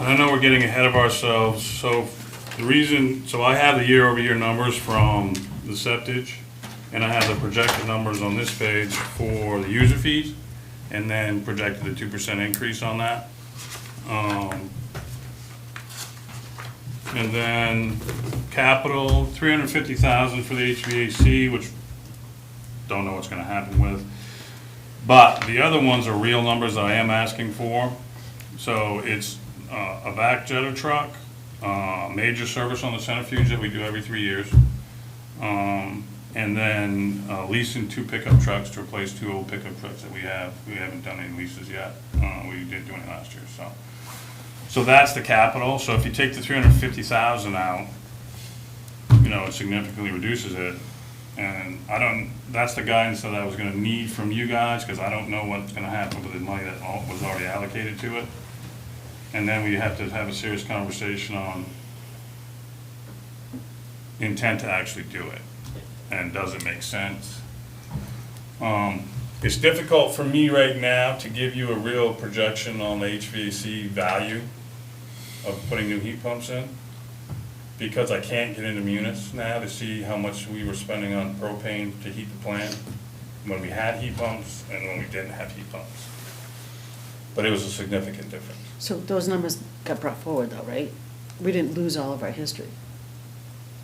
I know we're getting ahead of ourselves, so the reason, so I have the year-over-year numbers from the septage, and I have the projected numbers on this page for the user fees, and then projected a 2% increase on that. And then capital, 350,000 for the HVAC, which don't know what's gonna happen with. But the other ones are real numbers that I am asking for. So it's a vac jetter truck, major service on the centrifuge that we do every 3 years. And then leasing 2 pickup trucks to replace 2 old pickup trucks that we have. We haven't done any leases yet. We did do it last year, so. So that's the capital. So if you take the 350,000 out, you know, it significantly reduces it. And that's the guidance that I was gonna need from you guys, because I don't know what's gonna happen with the money that was already allocated to it. And then we have to have a serious conversation on intent to actually do it. And does it make sense? It's difficult for me right now to give you a real projection on the HVAC value of putting new heat pumps in, because I can't get into Munis now to see how much we were spending on propane to heat the plant when we had heat pumps and when we didn't have heat pumps. But it was a significant difference. So those numbers got brought forward though, right? We didn't lose all of our history.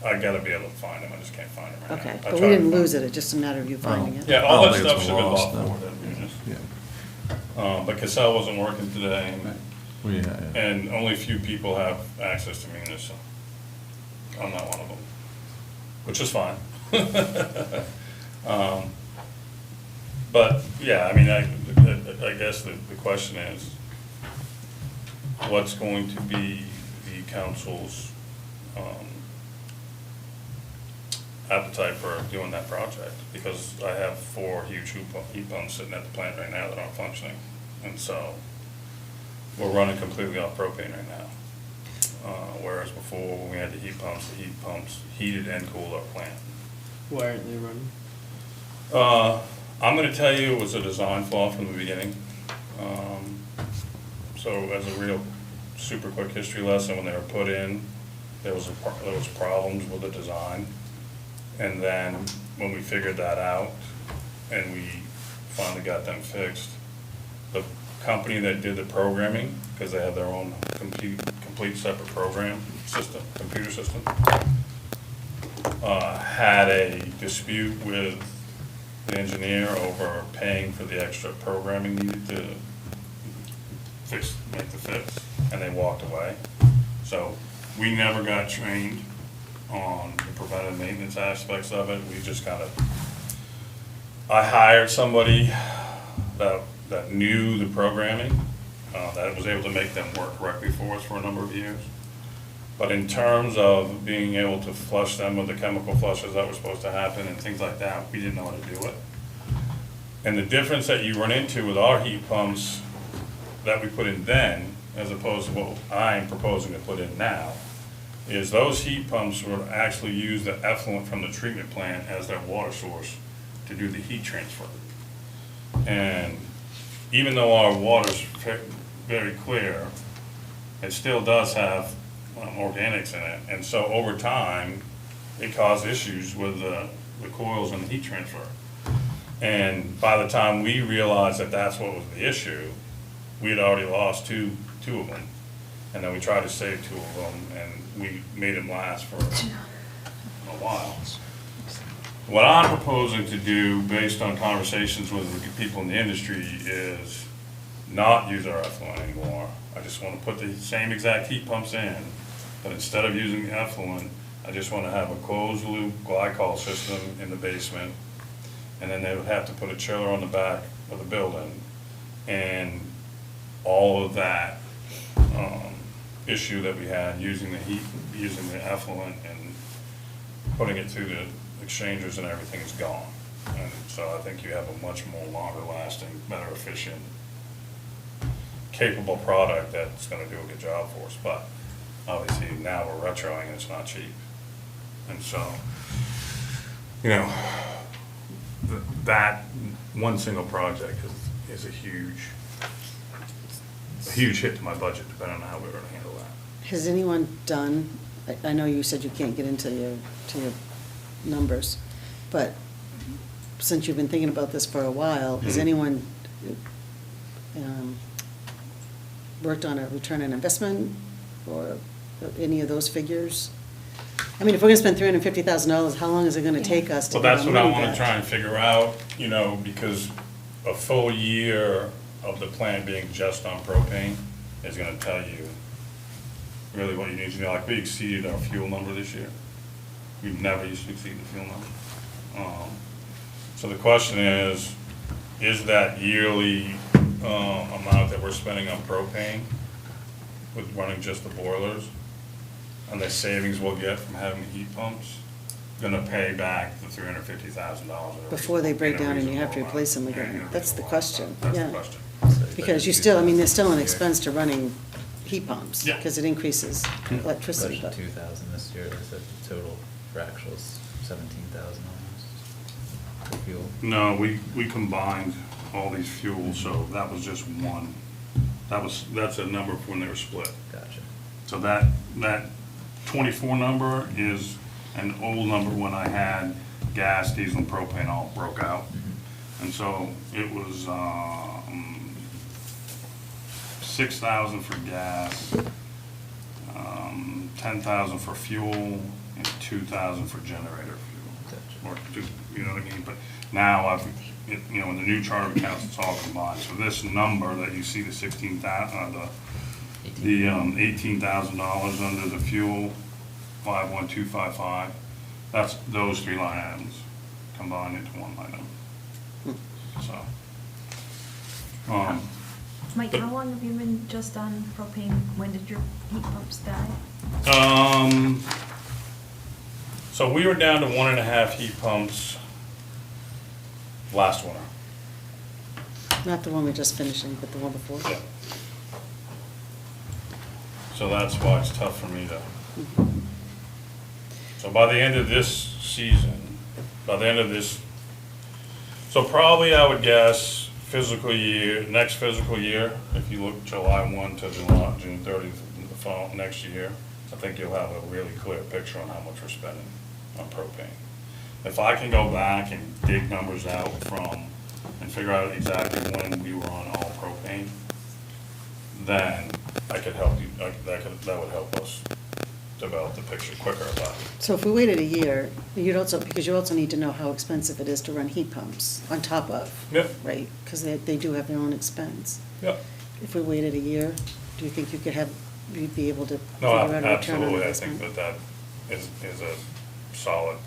I gotta be able to find them, I just can't find them right now. Okay, I but we tried to didn't find lose them. it, it's just a matter of you finding it. Yeah, I all don't that think stuff it's should have been lost, bought no. forward at Munis. Yeah. But Cassell wasn't working today, Well, yeah. and only a few people have access to Munis, so I'm not one of them, which is fine. But, yeah, I mean, I guess the question is, what's going to be the council's appetite for doing that project? Because I have 4 huge heat pumps sitting at the plant right now that aren't functioning. And so we're running completely off propane right now. Whereas before, when we had the heat pumps heated and cooled our plant. Why aren't they running? I'm gonna tell you it was a design flaw from the beginning. So as a real super quick history lesson, when they were put in, there was problems with the design. And then when we figured that out and we finally got them fixed, the company that did the programming, because they have their own complete separate program system, computer system, had a dispute with the engineer over paying for the extra programming needed to make the fix, and they walked away. So we never got trained on the preventive maintenance aspects of it. We just I hired somebody that knew the programming, that was able to make them work correctly for us for a number of years. But in terms of being able to flush them with the chemical flushes that were supposed to happen and things like that, we didn't know how to do it. And the difference that you run into with our heat pumps that we put in then, as opposed to what I'm proposing to put in now, is those heat pumps would actually use the effluent from the treatment plant as their water source to do the heat transfer. And even though our water's very clear, it still does have organics in it. And so over time, it caused issues with the coils and the heat transfer. And by the time we realized that that's what was the issue, we had already lost two of them. And then we tried to save 2 of them, and we made them last for a while. What I'm proposing to do, based on conversations with the people in the industry, is not use our effluent anymore. I just want to put the same exact heat pumps in, but instead of using the effluent, I just want to have a closed loop glycol system in the basement, and then they would have to put a chiller on the back of the building, and all of that issue that we had using the heat, using the effluent and putting it through the exchangers and everything is gone. And so I think you have a much more longer lasting, better efficient, capable product that's gonna do a good job for us. But obviously now we're retroing and it's not cheap. And so, you know, that one single project is a huge hit to my budget, depending on how we're gonna handle that. Has anyone done, I know you said you can't get into your numbers, but since you've been thinking about this for a while, has anyone worked on a return on investment or any of those figures? I mean, if we're gonna spend $350,000, how long is it gonna take us to Well, get our that's what I money wanna back? try and figure out, you know, because a full year of the plant being just on propane is gonna tell you really what you need to know. Like, we exceeded our fuel number this year. We've never used to exceed the fuel number. So the question is that yearly, amount that we're spending on propane with running just the boilers, and the savings we'll get from having the heat pumps, gonna pay back the $350,000? Before they break down and you have to replace replace them again? That's the question, That's yeah. the question. Because you still, I mean, there's still an expense to running heat pumps. Yeah. Because it increases electricity, Budget but. 2,000 this year, they said total for actuals 17,000 almost for fuel. No, we combined all these fuels, so that was just one. That's a number for when they were split. Gotcha. So that 24 number is an old number when I had gas, diesel, and propane all broke out. And so it was 6,000 for gas, 10,000 for fuel, and 2,000 for generator fuel. Or, you know what I mean? But now you know, in the new chart of accounts, it's all combined. So this number that you see, the $18,000 under the fuel, 51255, that's those three line items combined into one line item. So, Mike, how long have you been just on propane? When did your heat pumps die? so we were down to 1.5 heat pumps last winter. Not the one we're just finishing, but the one before? Yeah. So that's why it's tough for me to. So by the end of this season, so probably I would guess next fiscal year, if you look July 1 to June 30th, the fall next year, I think you'll have a really clear picture on how much we're spending on propane. If I can go back and dig numbers out and figure out exactly when we were on all propane, then I could help you, that would help us develop the picture quicker about it. So if we waited a year, because you also need to know how expensive it is to run heat pumps on top of. Yep. Right, because they do have their own expense. Yep. If we waited a year, do you think you'd be able to figure No, out a return on absolutely, I investment? think that is a solid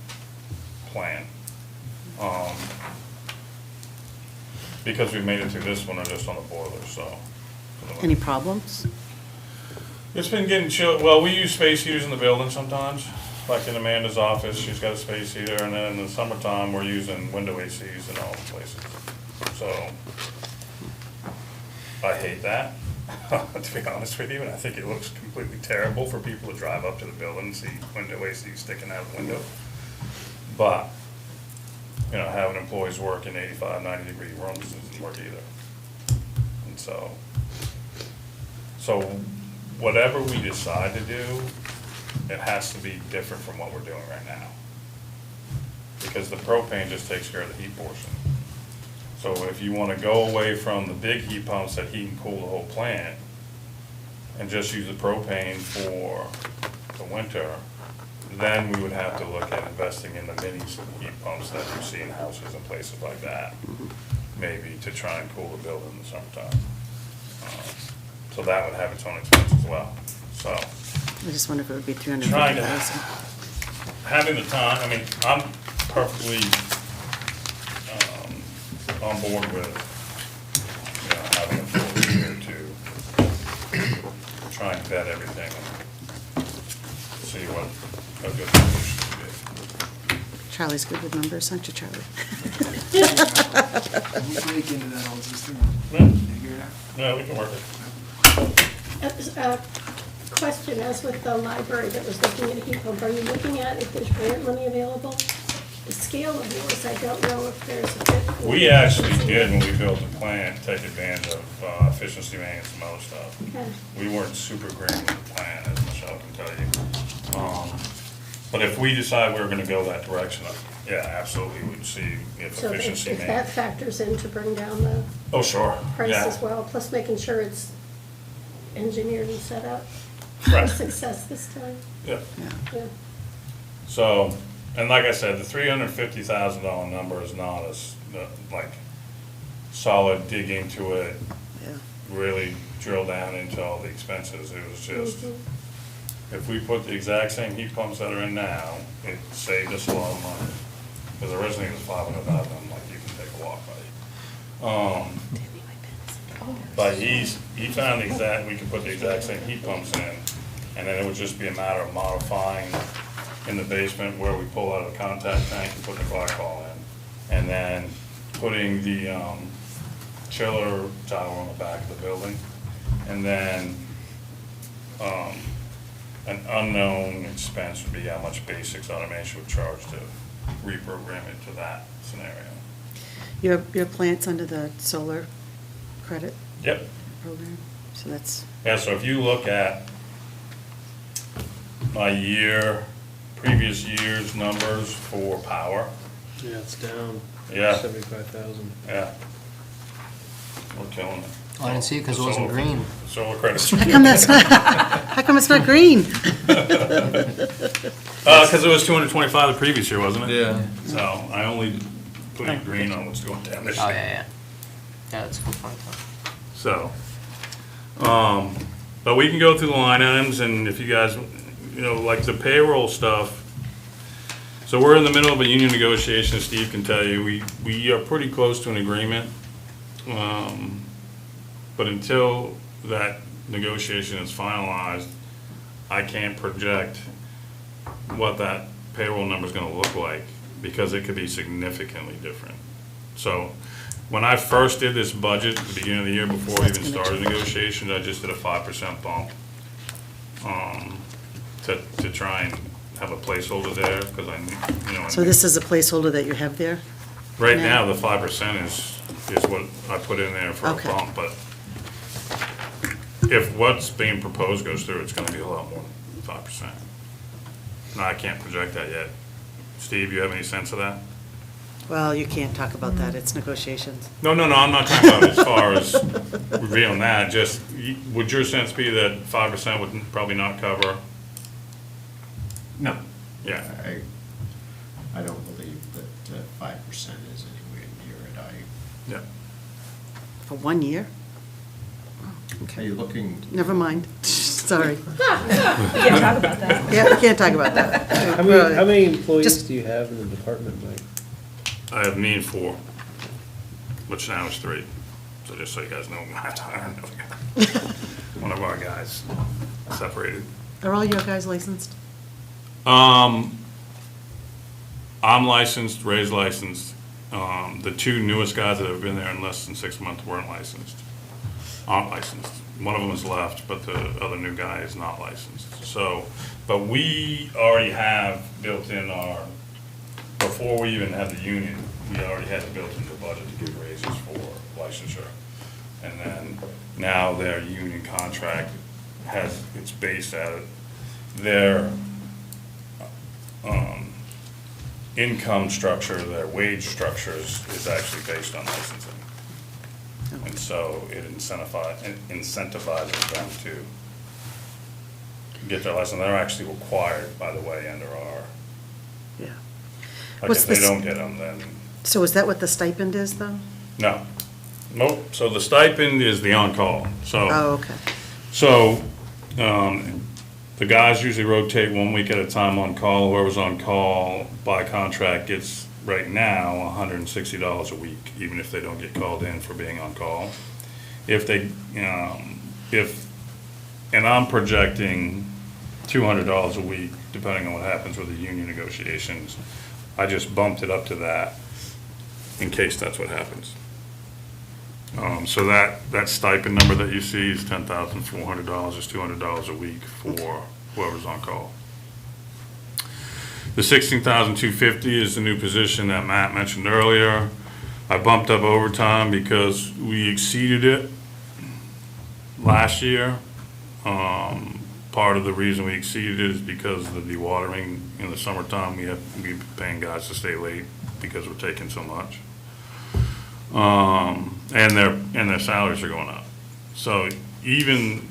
plan. Because we made it through this one, or just on the boiler, so. Any problems? It's been getting chilled. Well, we use space heaters in the building sometimes, like in Amanda's office, she's got a space heater, and then in the summertime, we're using window ACs in all the places. So, I hate that, to be honest with you, and I think it looks completely terrible for people to drive up to the building and see window AC sticking out the window. But, you know, having employees work in 85, 90-degree rooms doesn't work either. And so whatever we decide to do, it has to be different from what we're doing right now. Because the propane just takes care of the heat portion. So if you want to go away from the big heat pumps that heat and cool the whole plant, and just use the propane for the winter, then we would have to look at investing in the mini heat pumps that you see in houses and places like that, maybe to try and cool the building in the summertime. So that would have its own expense as well, so. I just wonder if it would be $350,000. Trying to, having the time, I mean, I'm perfectly on board with, you know, having a full year to try and vet everything and see what a good solution would be. Charlie's good with numbers, aren't you, Charlie? We'll break into that old system and figure it out. Yeah, we can work it. Question, as with the library that was looking at heat pump, are you looking at if there's grant money available? The scale of yours, I don't know if there's a fit for. We actually did, when we built the plant, take advantage of efficiency gain and some other stuff. Okay. We weren't super green with the plan, as Michelle can tell you. But if we decide we're gonna go that direction, yeah, absolutely, we'd see if So efficiency if gain. that factors in to bring down the Oh, sure, price yeah. as well, plus making sure it's engineered and set up. Right. success this time. Yeah. Yeah. So, and like I said, the $350,000 number is not as, like, solid dig into it, Yeah. really drill down into all the expenses. It was just, Mhm. if we put the exact same heat pumps that are in now, it saved us a lot of money. Because originally it was 500,000, I'm like, you can take a walk, buddy. But he found the exact, we could put the exact same heat pumps in, and then it would just be a matter of modifying in the basement where we pull out of the contact tank and put the glycol in. And then putting the chiller tower on the back of the building. And then an unknown expense would be how much Basics Automation would charge to reprogram it to that scenario. Your plant's under the solar credit Yep. program, so that's, Yeah, so if you look at my previous year's numbers for power, Yeah, it's down. Yeah. 75,000. yeah, we're killing it. Oh, I didn't see it 'cause it wasn't Solar- green. Solar credits. how come that's not, how come it's not green? Because it was 225 the previous year, wasn't it? Yeah. So I only put green on what's going down this year. Oh, yeah. Yeah, that's a good point, though. So, but we can go through the line items, and if you guys, like the payroll stuff. So we're in the middle of a union negotiation, Steve can tell you, we are pretty close to an agreement. But until that negotiation is finalized, I can't project what that payroll number is gonna look like, because it could be significantly different. So, when I first did this budget at the beginning of the year, before we even started negotiations, I just did a 5% bump, to try and have a placeholder there, because So this is a placeholder that you have there? right now? now, the 5% is what I put in there for a Okay. bump, but if what's being proposed goes through, it's gonna be a lot more than 5%. No, I can't project that yet. Steve, you have any sense of that? Well, you can't talk about that, it's negotiations. No, I'm not talking about as far as revealing that, just, would your sense be that 5% would probably not cover? No. Yeah, I don't believe that 5% is anywhere near it. yeah. For 1 year? Are you looking? Never mind, sorry. Yeah, talk about that. Yeah, we can't talk about that. How many employees Just- do you have in the department, Mike? I have me and 4, which now is 3. So just so you guys know, I have to hire another guy. One of our guys separated. Are all your guys licensed? I'm licensed, Ray's licensed. The 2 newest guys that have been there in less than 6 months aren't licensed. One of them has left, but the other new guy is not licensed. So, but we already have built in before we even had the union, we already had it built into the budget to give raises for licensure. And then now their union contract it's based at their income structure, their wage structure is actually based on licensing. And so it incentivizes them to get their license. They're actually required, by the way, under our, Yeah. like What's if they this- don't get them, then, So is that what the stipend is, though? no. Nope, so the stipend is the on-call, so. Oh, okay. So, the guys usually rotate 1 week at a time on call. Whoever's on call by contract gets, right now, $160 a week, even if they don't get called in for being on call. And I'm projecting $200 a week, depending on what happens with the union negotiations. I just bumped it up to that in case that's what happens. So that stipend number that you see is $10,400, is $200 a week for whoever's on call. The $16,250 is the new position that Matt mentioned earlier. I bumped up overtime because we exceeded it last year. Part of the reason we exceeded it is because of the dewatering in the summertime. We've been paying guys to stay late because we're taking so much. And their salaries are going up. So even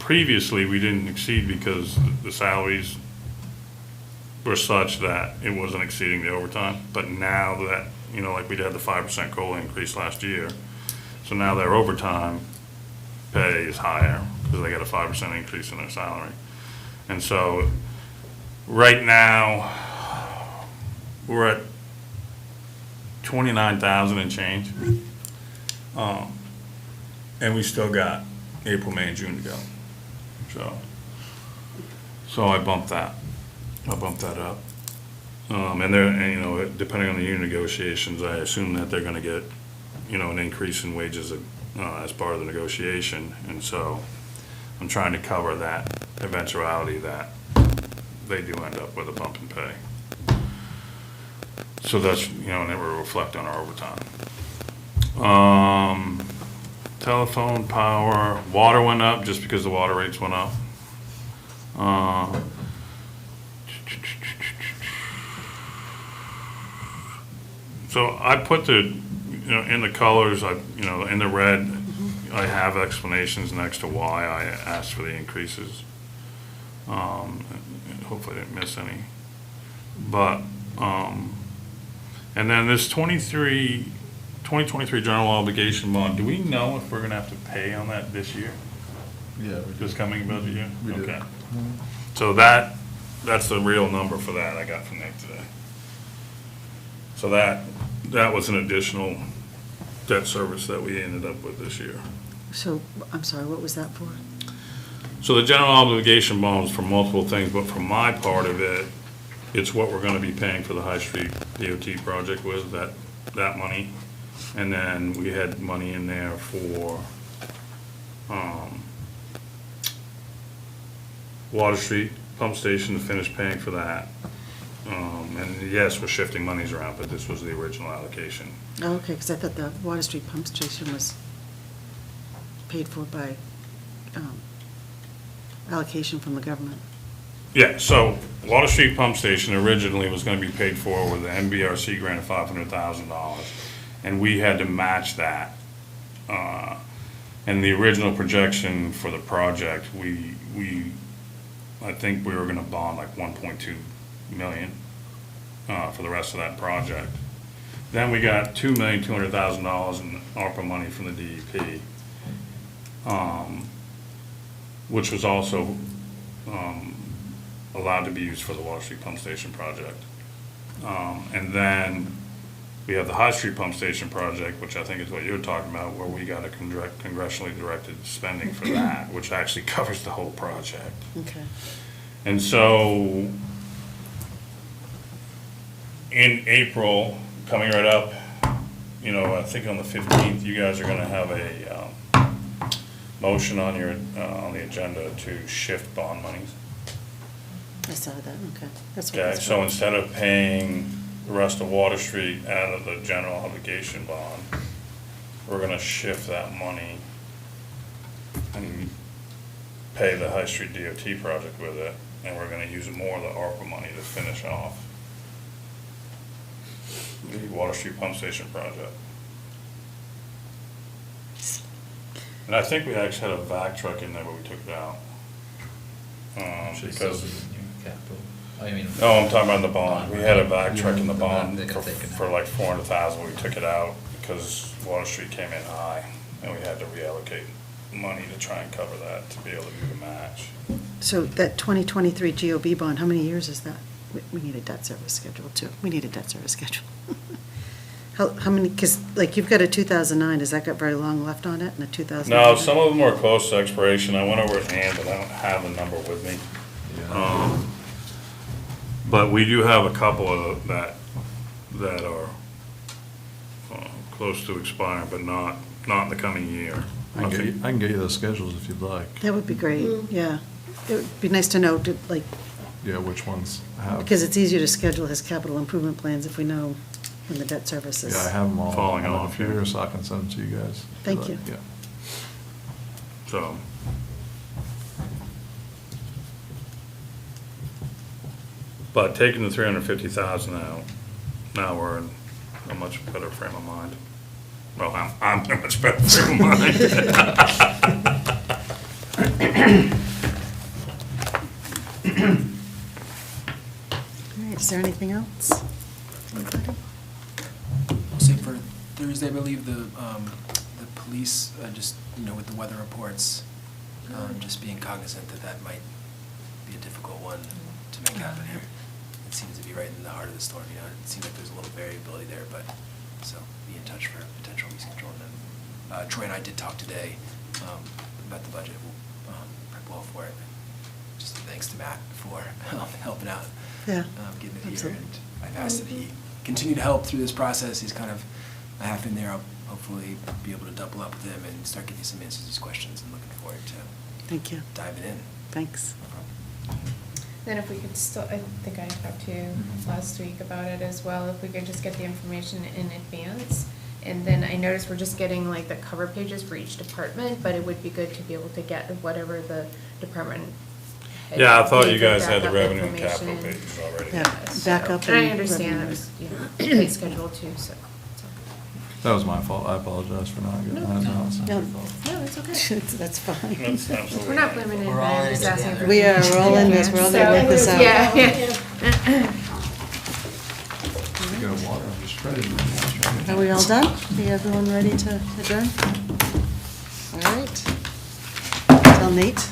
previously, we didn't exceed because the salaries were such that it wasn't exceeding the overtime. But now that, you know, like we had the 5% COLA increase last year, so now their overtime pay is higher because they got a 5% increase in their salary. And so, right now, we're at 29,000 and change. And we still got April, May, and June to go. So I bumped that. up. And they're, and, you know, depending on the union negotiations, I assume that they're gonna get, you know, an increase in wages as part of the negotiation. And so I'm trying to cover that eventuality that they do end up with a bump in pay. So that's, you know, and it will reflect on our overtime. Telephone, power, water went up just because the water rates went up. So I put the, you know, in the colors, you know, in the red, I have explanations next to why I asked for the increases. And hopefully I didn't miss any. But, and then this 2023 general obligation bond, do we know if we're gonna have to pay on that this year? Yeah. This coming budget year? We did. Okay. So that's the real number for that I got from Nick today. So that was an additional debt service that we ended up with this year. So, I'm sorry, what was that for? So the general obligation bond is for multiple things, but for my part of it, it's what we're gonna be paying for the High Street DOT project with, that money. And then we had money in there for, Water Street Pump Station to finish paying for that. And yes, we're shifting monies around, but this was the original allocation. Oh, okay, because I thought the Water Street pump station was paid for by allocation from the government. Yeah, so Water Street Pump Station originally was gonna be paid for with the MBRC grant of $500,000. And we had to match that. And the original projection for the project, I think we were gonna bond like 1.2 million for the rest of that project. Then we got $2,200,000 in ARPA money from the DEP, which was also allowed to be used for the Water Street Pump Station project. And then we have the High Street Pump Station project, which I think is what you're talking about, where we got a congressionally directed spending for that, which actually covers the whole project. Okay. And so, in April, coming right up, you know, I think on the 15th, you guys are gonna have a motion on the agenda to shift bond monies. I saw that, okay. That's what Okay, that's so for. instead of paying the rest of Water Street out of the general obligation bond, we're gonna shift that money and pay the High Street DOT project with it, and we're gonna use more of the ARPA money to finish off the Water Street Pump Station project. And I think we actually had a vac truck in there, but we took it out. Because, I mean. no, I'm talking about the bond. We had a vac truck in the bond They got taken for like 400,000. We took it out because Water Street came in high, and we had to reallocate money to try and cover that to be able to do the match. So that 2023 GOB bond, how many years is that? We need a debt service schedule too. We need a debt service schedule. How many, because like you've got a 2009, has that got very long left on it, and a 2009? No, some of them are close to expiration. I went over it in hand, but I don't have the number with me. But we do have a couple of that are close to expiring, but not in the coming year. I can get you those schedules if you'd like. That would be great, yeah. It would be nice to know, like, Yeah, which ones have. because it's easier to schedule his capital improvement plans if we know when the debt service is. Yeah, I have them all Falling on the off, computer, yeah. so I can send them to you guys. if Thank like. you. Yeah. So. But taking the 350,000 out, now we're in a much better frame of mind. Well, I'm in a much better frame of mind. All right, is there anything else? Anybody? I'll say for Thursday, I believe the police, just, with the weather reports, just being cognizant that that might be a difficult one to make happen here. It seems to be right in the heart of the storm, it seems like there's a little variability there, but, so be in touch for potential reschedule. And then Troy and I did talk today about the budget, prep well for it. Just thanks to Matt for helping out. Yeah, Getting it here, absolutely. and I've asked that he continue to help through this process. He's kind of a half in there. I'll hopefully be able to double up with him and start getting some answers to these questions, and looking forward to Thank you. diving in. Thanks. No problem. Then if we could still, I think I talked to you last week about it as well, if we could just get the information in advance. And then I noticed we're just getting like the cover pages for each department, but it would be good to be able to get whatever the department. head Yeah, I thought you gave for guys had the backup revenue and capital information. pages already. Yeah, So- backup And I and understand it revenue. was, tight schedule too, so. That was my fault. I apologize for not getting that. No, it's not your No. fault. No, it's okay. That's fine. That's absolutely. We're not blaming We're all anybody, I'm in just it asking. together. for We are, we're all in this, we're all gonna work this out. Yeah, yeah. You got water, I'm just ready to. Are we all done? Is everyone ready to adjourn? All right. Tell Nate.